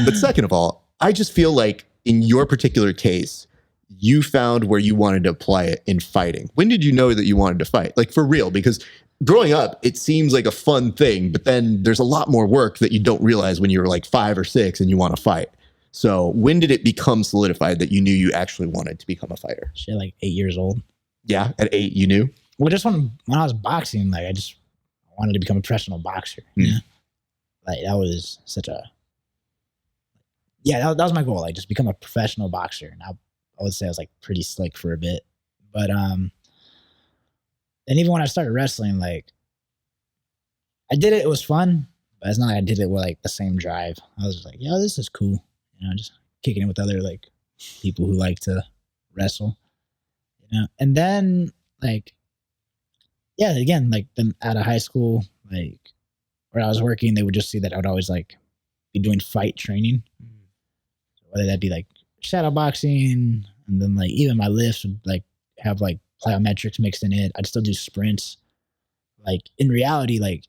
But second of all, I just feel like in your particular case, you found where you wanted to apply it in fighting. When did you know that you wanted to fight? Like for real, because growing up, it seems like a fun thing, but then there's a lot more work that you don't realize when you're like 5 or 6 and you want to fight. So when did it become solidified that you knew you actually wanted to become a fighter? Shit, like 8 years old. Yeah, at 8, you knew? Well, just when I was boxing, like I wanted to become a professional boxer. You know? Like that was such a, that was my goal. Like just become a professional boxer. And I would say I was like pretty slick for a bit, but and even when I started wrestling, like I did it. It was fun, but it's not like I did it with like the same drive. I was just like, yeah, this is cool. You know, just kicking it with other like people who like to wrestle. You know, and then like. Yeah, again, like then out of high school, like where I was working, they would just see that I would always like be doing fight training, whether that be like shadow boxing, and then like even my lifts would like have like plyometrics mixed in it. I'd still do sprints. Like in reality, like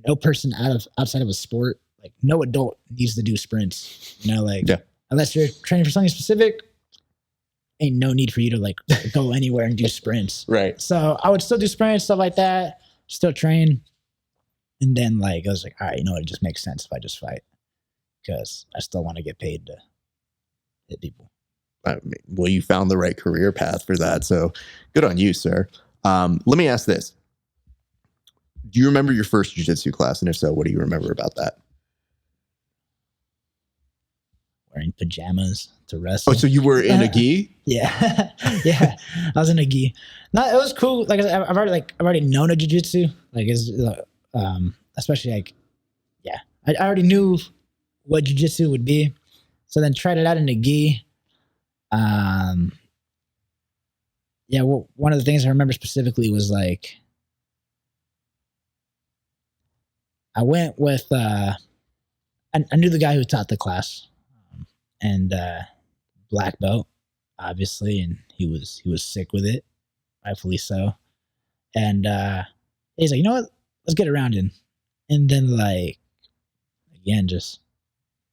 no person outside of a sport, like no adult needs to do sprints. You know, like unless you're training for something specific. Ain't no need for you to like go anywhere and do sprints. Right. So I would still do sprints, stuff like that, still train. And then like, I was like, all right, you know what? It just makes sense if I just fight, because I still want to get paid to hit people. I mean, well, you found the right career path for that. So good on you, sir. Let me ask this. Do you remember your first jiu-jitsu class? And if so, what do you remember about that? Wearing pajamas to wrestle. Oh, so you were in a gi? Yeah. Yeah. I was in a gi. No, it was cool. Like I said, I've already known a jiu-jitsu. Like it's especially like, yeah. I already knew what jiu-jitsu would be. So then tried it out in a gi. Yeah, well, one of the things I remember specifically was like I went with I knew the guy who taught the class. And black belt, obviously, and he was sick with it, rightfully so. And he's like, you know what? Let's get around in. And then like again, just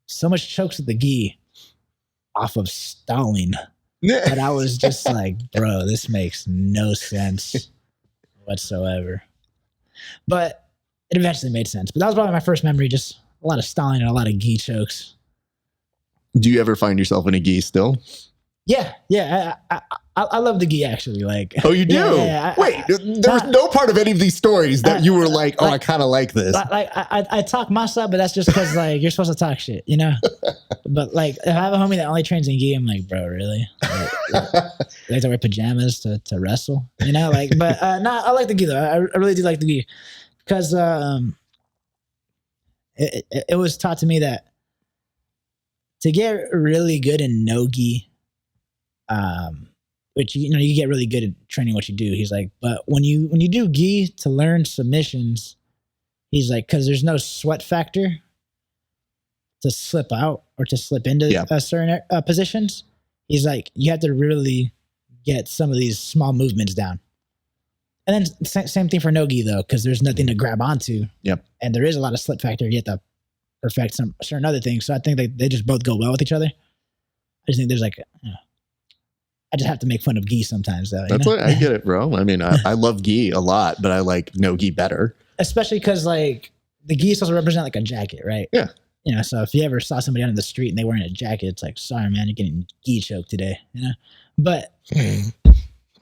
so much chokes with the gi off of stalling that I was just like, bro, this makes no sense whatsoever. But it eventually made sense. But that was probably my first memory, just a lot of stalling and a lot of gi chokes. Do you ever find yourself in a gi still? Yeah. I love the gi actually. Like, oh, you do? Yeah, wait, there was no part of any of these stories that you were like, oh, I kind of like this. Like I talk my stuff, but that's just because like you're supposed to talk shit, you know. But like if I have a homie that only trains in gi, I'm like, bro, really? Like they have to wear pajamas to wrestle, you know? Like, but no, I like the gi though. I really do like the gi because it was taught to me that to get really good in no gi, which you know you get really good at training what you do. He's like, but when you do gi to learn submissions, he's like, because there's no sweat factor to slip out or to slip into certain positions. He's like, you have to really get some of these small movements down. And then same thing for no gi though, because there's nothing to grab onto. Yep. And there is a lot of slip factor. You have to perfect some certain other things. So I think they just both go well with each other. I just think there's like, I just have to make fun of gi sometimes though. That's what I get it, bro. I mean, I love gi a lot, but I like no gi better. Especially because like the gi is supposed to represent like a jacket, right? Yeah. You know, so if you ever saw somebody out in the street and they wearing a jacket, it's like, sorry, man, you're getting gi choked today, you know? But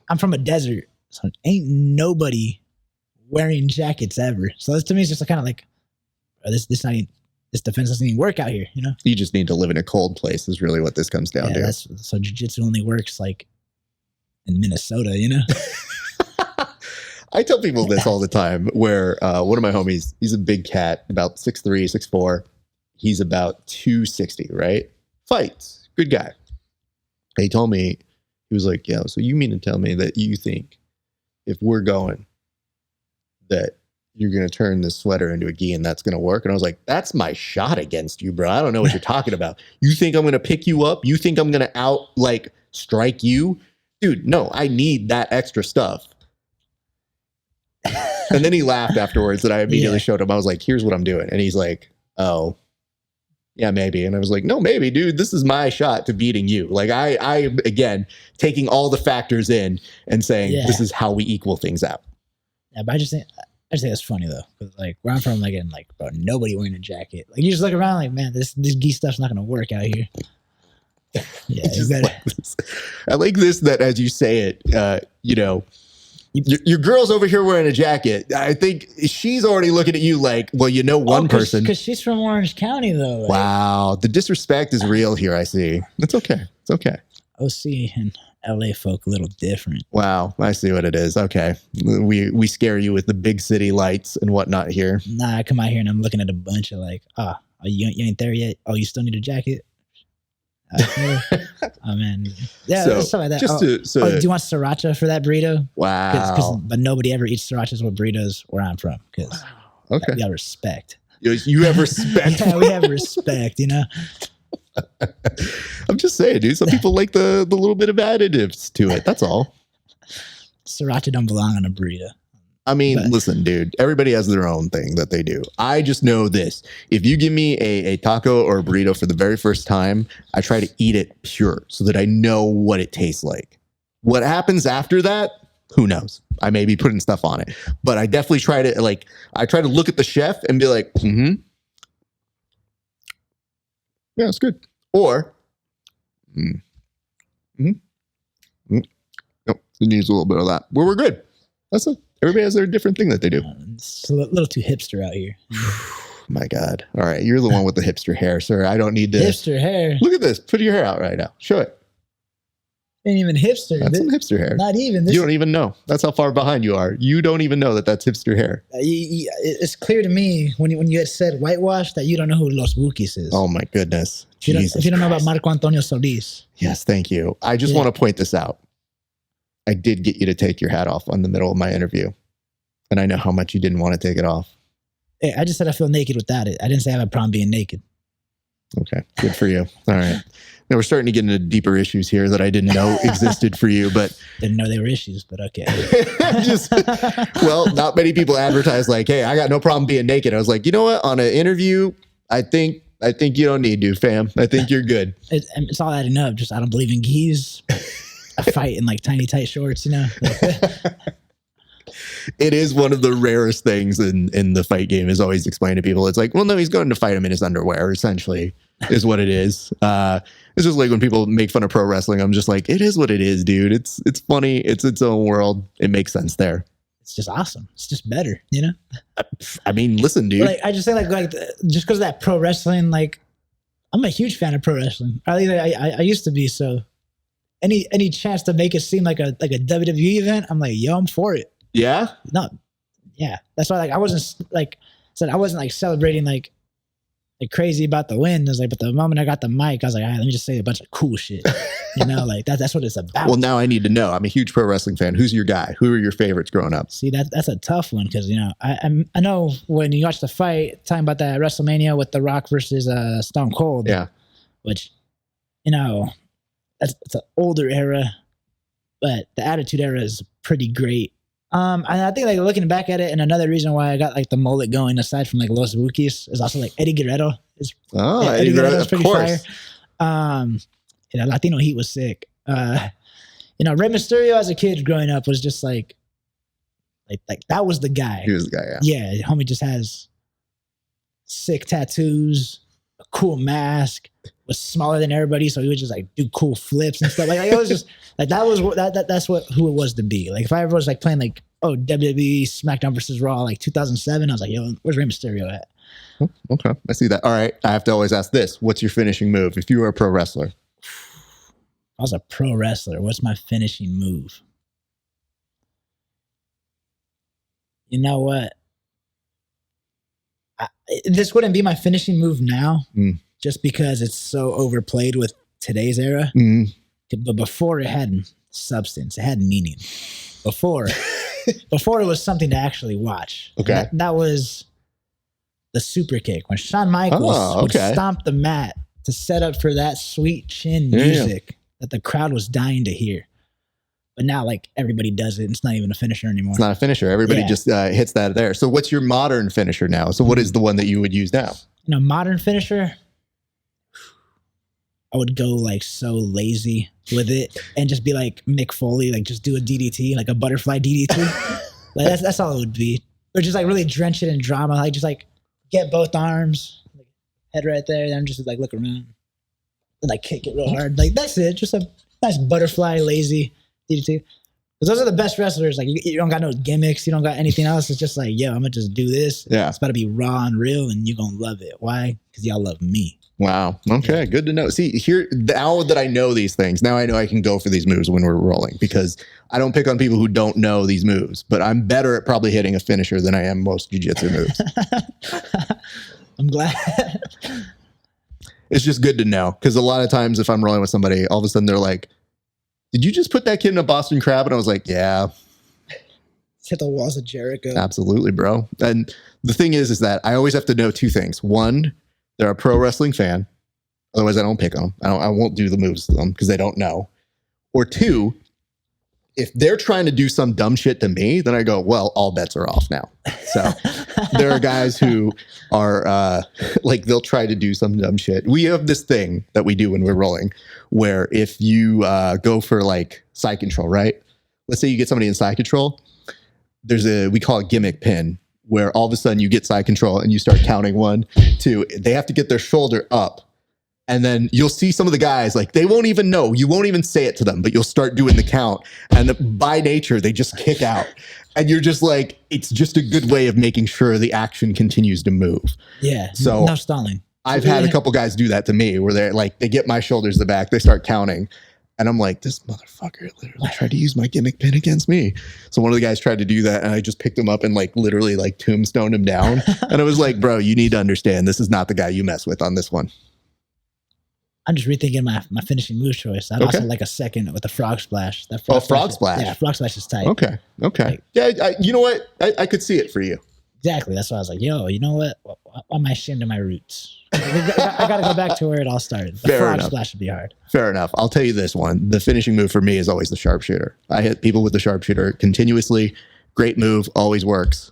I'm from a desert, so ain't nobody wearing jackets ever. So this to me is just kind of like, this defense doesn't even work out here, you know? You just need to live in a cold place is really what this comes down to. So jiu-jitsu only works like in Minnesota, you know? I tell people this all the time where one of my homies, he's a big cat, about 6'3", 6'4", He's about 260, right? Fights. Good guy. He told me, he was like, yo, so you mean to tell me that you think if we're going that you're going to turn this sweater into a gi and that's going to work? And I was like, that's my shot against you, bro. I don't know what you're talking about. You think I'm going to pick you up? You think I'm going to strike you? Dude, no, I need that extra stuff. And then he laughed afterwards and I immediately showed him. I was like, here's what I'm doing. And he's like, oh, yeah, maybe. And I was like, no, maybe, dude, this is my shot to beating you. Like I again, taking all the factors in and saying, this is how we equal things out. Yeah, but I just think that's funny though. Cause like where I'm from, like, and like, bro, nobody wearing a jacket. Like you just look around like, man, this gi stuff's not going to work out here. Yeah. I like this, that as you say it, you know, your girl's over here wearing a jacket. I think she's already looking at you like, well, you know, one person. Because she's from Orange County, though. Like, wow. The disrespect is real here, I see. It's okay. It's okay. OC and LA folk a little different. Wow. I see what it is. Okay. We scare you with the big city lights and whatnot here. Nah, I come out here and I'm looking at a bunch of like, you ain't there yet? Oh, you still need a jacket? Oh man, yeah, so, stuff like that. Do you want sriracha for that burrito? Wow. But nobody ever eats srirachas with burritos where I'm from because okay, we have respect. You have respect. Yeah, we have respect. You know. I'm just saying, dude. Some people like the little bit of additives to it. That's all. Sriracha don't belong on a burrito. I mean, listen, dude, everybody has their own thing that they do. I just know this. If you give me a taco or a burrito for the very first time, I try to eat it pure so that I know what it tastes like. What happens after that, who knows? I may be putting stuff on it. But I definitely try to, like, I try to look at the chef and be like, yeah, it's good. Or, nope, it needs a little bit of that. Well, we're good. That's it. Everybody has their different thing that they do. It's a little too hipster out here. My God. All right. You're the one with the hipster hair, sir. I don't need to. Hipster hair. Look at this. Put your hair out right now. Show it. Ain't even hipster. That's some hipster hair. Not even. You don't even know. That's how far behind you are. You don't even know that that's hipster hair. It's clear to me when you had said whitewash that you don't know who Los Wookiees is. Oh, my goodness. If you don't know about Marco Antonio Solis. Yes, thank you. I just want to point this out. I did get you to take your hat off on the middle of my interview. And I know how much you didn't want to take it off. Hey, I just said I feel naked without it. I didn't say I have a problem being naked. Okay, good for you. All right. Now we're starting to get into deeper issues here that I didn't know existed for you, but didn't know they were issues, but okay. Well, not many people advertise like, hey, I got no problem being naked. I was like, you know what? On an interview, I think you don't need to, fam. I think you're good. It's all adding up. Just I don't believe in geese. I fight in like tiny tight shorts, you know. It is one of the rarest things in the fight game is always explain to people. It's like, well, no, he's going to fight him in his underwear, essentially, is what it is. It's just like when people make fun of pro wrestling, I'm just like, it is what it is, dude. It's funny. It's its own world. It makes sense there. It's just awesome. It's just better, you know? I mean, listen, dude. Like, I just say like just because of that pro wrestling, like, I'm a huge fan of pro wrestling. I used to be, so any chance to make it seem like a WWE event, I'm like, yo, I'm for it. Yeah. No. Yeah. That's why like I wasn't celebrating like crazy about the win. I was like, but the moment I got the mic, I was like, all right, let me just say a bunch of cool shit. You know, like that's what it's about. Well, now I need to know. I'm a huge pro wrestling fan. Who's your guy? Who are your favorites growing up? See, that's a tough one because, you know, I know when you watch the fight, talking about that WrestleMania with The Rock versus Stone Cold. Yeah. Which, you know, it's an older era, but the Attitude Era is pretty great. And I think like looking back at it, and another reason why I got like the mullet going, aside from like Los Wookiees, is also like Eddie Guerrero. Eddie Guerrero's pretty fire. You know, Latino Heat was sick. You know, Rey Mysterio as a kid growing up was just like that was the guy. He was the guy, yeah. Yeah, homie just has sick tattoos, a cool mask, was smaller than everybody, so he would just like do cool flips and stuff. Like it was just like that's who it was to be. Like if I ever was like playing like WWE SmackDown versus Raw like 2007, I was like, yo, where's Rey Mysterio at? Oh, okay, I see that. All right, I have to always ask this: what's your finishing move if you were a pro wrestler? If I was a pro wrestler, what's my finishing move? You know what? This wouldn't be my finishing move now, just because it's so overplayed with today's era. But before, it had substance, it had meaning. Before it was something to actually watch. Okay, that was the super kick when Shawn Michaels would stomp the mat to set up for that sweet chin music that the crowd was dying to hear. But now, like, everybody does it. It's not even a finisher anymore. It's not a finisher. Everybody just hits that there. So what's your modern finisher now? So what is the one that you would use now? Modern finisher, I would go like so lazy with it and just be like Mick Foley, like just do a DDT, like a butterfly DDT. Like that's all it would be. Or just like really drench it in drama. Like just like get both arms, like, head right there, then just like look around and like kick it real hard. Like that's it. Just a nice butterfly lazy DDT. Because those are the best wrestlers. Like you don't got no gimmicks. You don't got anything else. It's just like, yo, I'm gonna just do this. Yeah. It's about to be raw and real, and you're gonna love it. Why? Because y'all love me. Wow. Okay. Good to know. See, here, now that I know these things, now I know I can go for these moves when we're rolling, because I don't pick on people who don't know these moves, but I'm better at probably hitting a finisher than I am most jiu-jitsu moves. I'm glad. It's just good to know, because a lot of times if I'm rolling with somebody, all of a sudden they're like, did you just put that kid in a Boston Crab? And I was like, yeah. Hit the walls of Jericho. Absolutely, bro. And the thing is that I always have to know two things. One, they're a pro wrestling fan. Otherwise, I don't pick them. I won't do the moves to them because they don't know. Or two, if they're trying to do some dumb shit to me, then I go, well, all bets are off now. So there are guys who are like, they'll try to do some dumb shit. We have this thing that we do when we're rolling where if you go for like side control, right? Let's say you get somebody in side control. We call it gimmick pin, where all of a sudden you get side control and you start counting 1, 2. They have to get their shoulder up. And then you'll see some of the guys, like, they won't even know. You won't even say it to them, but you'll start doing the count. And by nature, they just kick out. And you're just like, it's just a good way of making sure the action continues to move. Yeah. So no stalling. I've had a couple guys do that to me where they're like, they get my shoulders to the back, they start counting. And I'm like, this motherfucker literally tried to use my gimmick pin against me. So one of the guys tried to do that, and I just picked him up and like literally like tombstoned him down. And I was like, bro, you need to understand, this is not the guy you mess with on this one. I'm just rethinking my finishing move choice. I'd also like a second with the frog splash. That frog splash. Yeah, frog splash is tight. Okay. Like, yeah, you know what? I could see it for you. Exactly. That's why I was like, yo, you know what? On my shin to my roots. I got to go back to where it all started. The frog splash would be hard. Fair enough. I'll tell you this one. The finishing move for me is always the sharpshooter. I hit people with the sharpshooter continuously. Great move. Always works.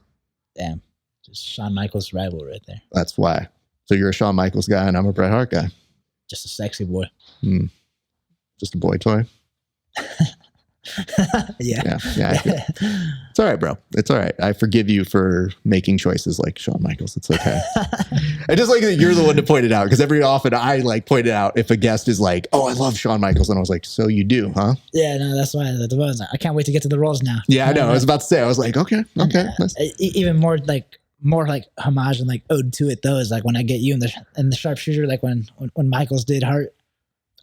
Damn. Just Shawn Michaels rival right there. That's why. So you're a Shawn Michaels guy and I'm a Bret Hart guy. Just a sexy boy. Just a boy toy. Yeah. It's all right, bro. It's all right. I forgive you for making choices like Shawn Michaels. It's okay. I just like that you're the one to point it out, because every often I like point it out if a guest is like, oh, I love Shawn Michaels. And I was like, so you do, huh? Yeah, no, that's why. I can't wait to get to the roles now. Yeah, I know. I was about to say, I was like, okay. Even more like homage and like ode to it though is like when I get you in the sharpshooter, like when Michaels did Hart.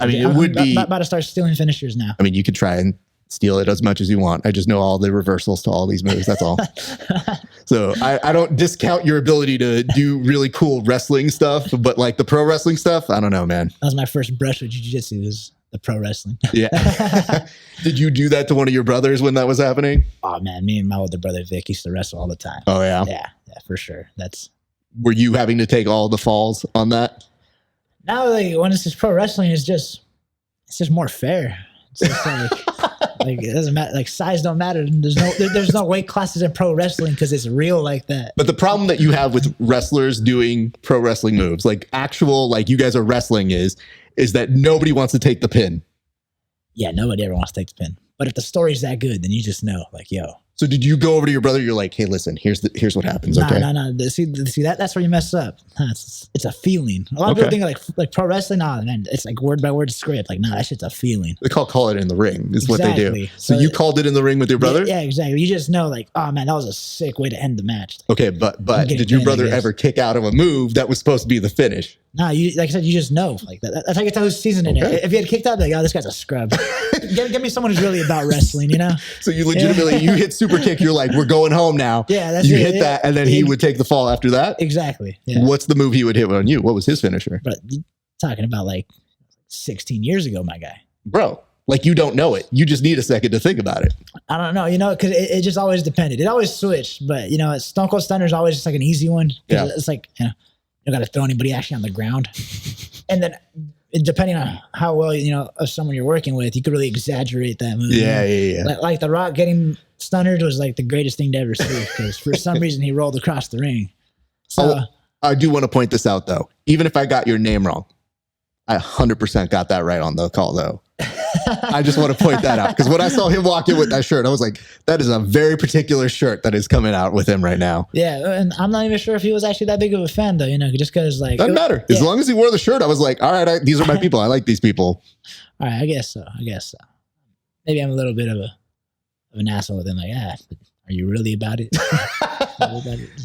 I mean, it would be about to start stealing finishers now. I mean, you could try and steal it as much as you want. I just know all the reversals to all these moves. That's all. So I don't discount your ability to do really cool wrestling stuff, but like the pro wrestling stuff, I don't know, man. That was my first brush with jiu-jitsu, was the pro wrestling. Yeah. Did you do that to one of your brothers when that was happening? Oh man, me and my older brother Vic used to wrestle all the time. Oh yeah? Yeah, for sure. Were you having to take all the falls on that? Now, like, when it's just pro wrestling, it's just more fair. It's just like it doesn't matter. Like, size don't matter. There's no weight classes in pro wrestling because it's real like that. But the problem that you have with wrestlers doing pro wrestling moves, like actual, like you guys are wrestling, is that nobody wants to take the pin. Yeah, nobody ever wants to take the pin. But if the story's that good, then you just know, like, yo. So did you go over to your brother? You're like, hey, listen, here's what happens. Okay. No. See that's where you mess up. It's a feeling. A lot of people think like pro wrestling. Nah, man, it's like word by word script. Like, that shit's a feeling. They call it in the ring. Is what they do. So you called it in the ring with your brother? Yeah, exactly. You just know, like, oh man, that was a sick way to end the match. Okay, but did your brother ever kick out of a move that was supposed to be the finish? Nah, like I said, you just know. Like that's how you can tell who's seasoned in it. If you had kicked out, like, oh, this guy's a scrub. Give me someone who's really about wrestling, you know? So you legitimately you hit super kick, you're like, we're going home now. Yeah, that's you it. hit that, and then he would take the fall after that. Exactly. Yeah. What's the move he would hit on you? What was his finisher? But talking about like 16 years ago, my guy. Bro, like you don't know it. You just need a second to think about it. I don't know, because it just always depended. It always switched, but Stone Cold Stunner is always just like an easy one. Yeah. It's like, you don't got to throw anybody actually on the ground. And then depending on how well, of someone you're working with, you could really exaggerate that move. Yeah. Like The Rock getting stunnered was like the greatest thing to ever see because for some reason he rolled across the ring. So I do want to point this out though. Even if I got your name wrong, I 100% got that right on the call though. I just want to point that out because when I saw him walk in with that shirt, I was like, that is a very particular shirt that is coming out with him right now. Yeah, and I'm not even sure if he was actually that big of a fan though, just because like... Doesn't matter. As long as he wore the shirt, I was like, all right, these are my people. I like these people. All right, I guess so. Maybe I'm a little bit of an asshole with him. Like, are you really about it?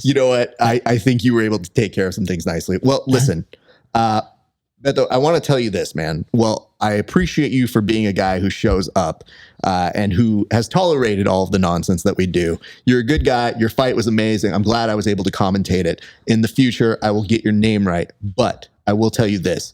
You know what? I think you were able to take care of some things nicely. Well, listen, Beto, I want to tell you this, man. Well, I appreciate you for being a guy who shows up and who has tolerated all of the nonsense that we do. You're a good guy. Your fight was amazing. I'm glad I was able to commentate it. In the future, I will get your name right. But I will tell you this,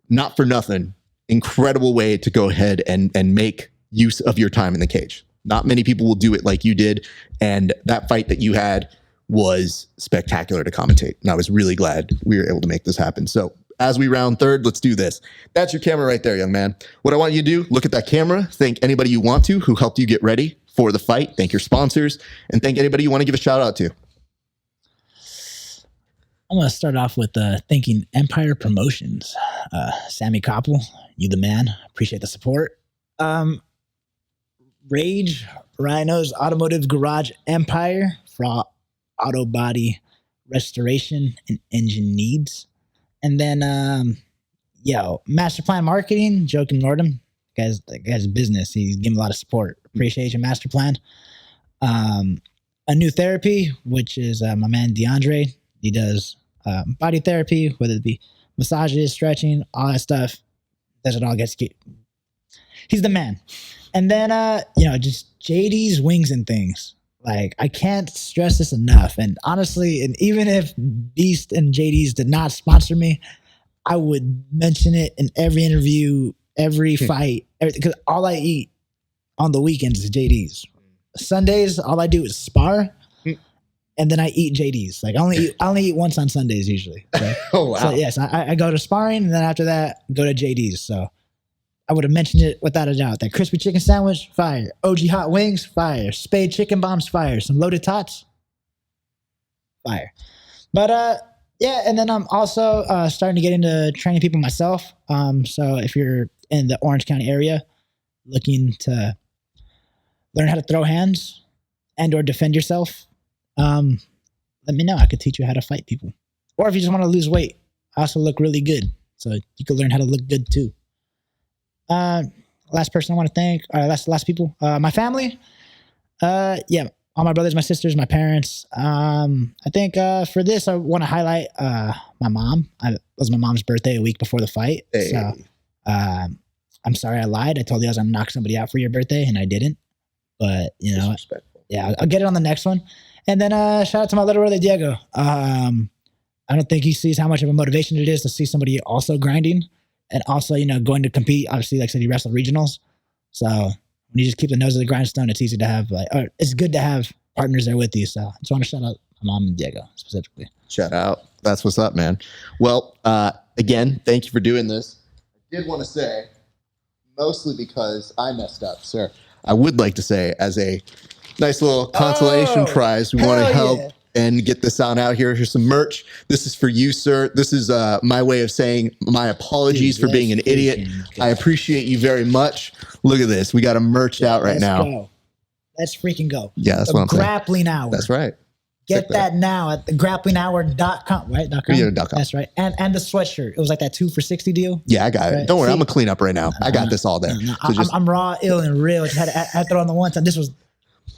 not for nothing, incredible way to go ahead and make use of your time in the cage. Not many people will do it like you did. And that fight that you had was spectacular to commentate. And I was really glad we were able to make this happen. So as we round third, let's do this. That's your camera right there, young man. What I want you to do, look at that camera, thank anybody you want to who helped you get ready for the fight, thank your sponsors, and thank anybody you want to give a shout out to. I'm going to start off with thanking Empire Promotions. Sammy Koppel, you the man. Appreciate the support. Rage, Rhino's Automotive Garage Empire for all auto body restoration and engine needs. And then, Master Plan Marketing, Joakim Nordum, guy's business. He's giving a lot of support. Appreciate you, Master Plan. A New Therapy, which is my man DeAndre. He does body therapy, whether it be massages, stretching, all that stuff. Does it all. He's the man. And then, just JD's Wings and Things. Like, I can't stress this enough. And honestly, and even if Beast and JD's did not sponsor me, I would mention it in every interview, every fight, because all I eat on the weekends is JD's. Sundays, all I do is spar, and then I eat JD's. Like, I only eat once on Sundays usually. Okay? Oh, wow. So, yes, I go to sparring, and then after that, go to JD's. So I would have mentioned it without a doubt. That crispy chicken sandwich, fire. OG hot wings, fire. Spade chicken bombs, fire. Some loaded tots, fire. But and then I'm also starting to get into training people myself. So if you're in the Orange County area looking to learn how to throw hands and or defend yourself, let me know. I could teach you how to fight people. Or if you just want to lose weight, I also look really good. So you can learn how to look good too. Last person I want to thank, last people, my family. All my brothers, my sisters, my parents. I think for this, I want to highlight my mom. It was my mom's birthday a week before the fight. Hey. So I'm sorry I lied. I told you I was going to knock somebody out for your birthday, and I didn't. But, I'll get it on the next one. And then shout out to my little brother, Diego. I don't think he sees how much of a motivation it is to see somebody also grinding. And also, going to compete. Obviously, like I said, he wrestled regionals. So when you just keep the nose of the grindstone, it's easy to have, it's good to have partners there with you. So I just want to shout out my mom and Diego specifically. Shout out. That's what's up, man. Well, again, thank you for doing this. I did want to say, mostly because I messed up, sir, I would like to say, as a nice little consolation prize, we want to help and get this on out here. Here's some merch. This is for you, sir. This is my way of saying my apologies for being an idiot. I appreciate you very much. Look at this. We got a merch out right now. Go. Let's freaking go. Yeah, that's what I'm saying. Grappling Hour. That's right. Get that now at the grapplinghour.com, right? .com? Yeah, .com. That's right. And the sweatshirt. It was like that 2 for $60 deal. Yeah, I got it. Right? Don't worry. I'm going to clean up right now. I got this all there. I'm raw, ill, and real. Just had to throw on the one time. This is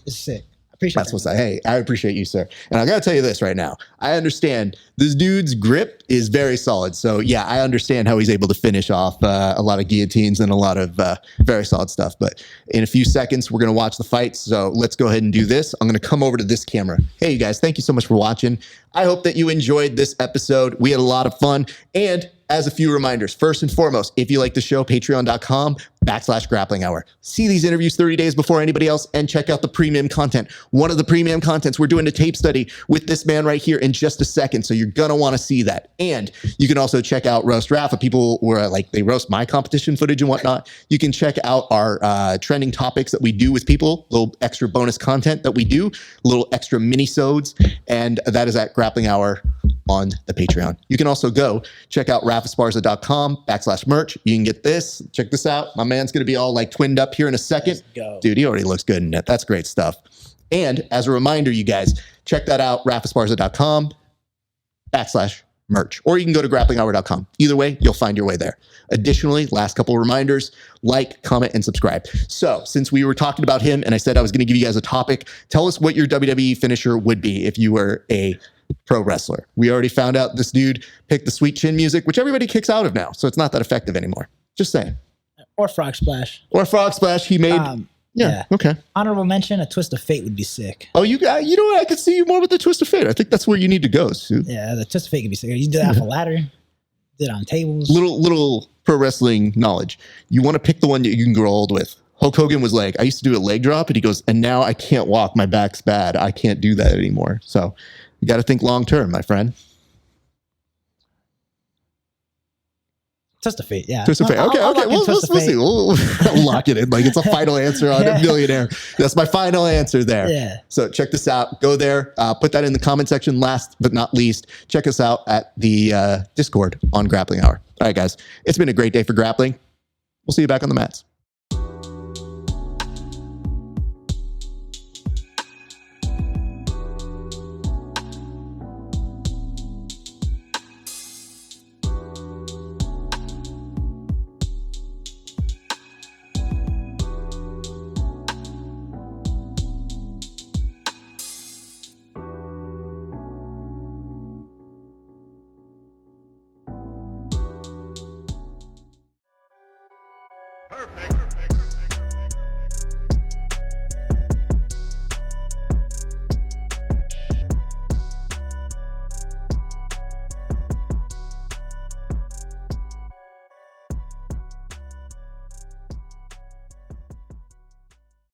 sick. appreciate That's what's that. Hey, I appreciate you, sir. And I got to tell you this right now. I understand this dude's grip is very solid. So yeah, I understand how he's able to finish off a lot of guillotines and a lot of very solid stuff. But in a few seconds, we're going to watch the fight. So let's go ahead and do this. I'm going to come over to this camera. Hey, you guys, thank you so much for watching. I hope that you enjoyed this episode. We had a lot of fun. And as a few reminders, first and foremost, if you like the show, patreon.com/grappling hour. See these interviews 30 days before anybody else and check out the premium content. One of the premium contents, we're doing a tape study with this man right here in just a second. So you're going to want to see that. And you can also check out Roast Rafa. People were like, they roast my competition footage and whatnot. You can check out our trending topics that we do with people, little extra bonus content that we do, little extra mini-sodes. And that is at Grappling Hour on the Patreon. You can also go check out rafasparza.com/merch. You can get this. Check this out. My man's going to be all like twinned up here in a second. Dude, he already looks good in it. That's great stuff. And as a reminder, you guys, check that out, rafasparza.com/merch. Or you can go to grapplinghour.com. Either way, you'll find your way there. Additionally, last couple of reminders, like, comment, and subscribe. So since we were talking about him and I said I was going to give you guys a topic, tell us what your WWE finisher would be if you were a pro wrestler. We already found out this dude picked the sweet chin music, which everybody kicks out of now. So it's not that effective anymore. Just saying. Or Frog Splash. Or Frog Splash he made. Yeah. Okay. Honorable mention, a Twist of Fate would be sick. Oh, you know what? I could see you more with the Twist of Fate. I think that's where you need to go, Sue. Yeah, the Twist of Fate could be sick. You did that off a ladder. Did it on tables. Little pro wrestling knowledge. You want to pick the one that you can grow old with. Hulk Hogan was like, I used to do a leg drop, and he goes, and now I can't walk. My back's bad. I can't do that anymore. So you got to think long term, my friend. Twist of Fate, yeah. Twist of Fate. Okay. We'll see. We'll lock it in. Like it's a final answer on a millionaire. That's my final answer there. Yeah. So check this out. Go there. Put that in the comment section. Last but not least, check us out at the Discord on Grappling Hour. All right, guys. It's been a great day for grappling. We'll see you back on the mats.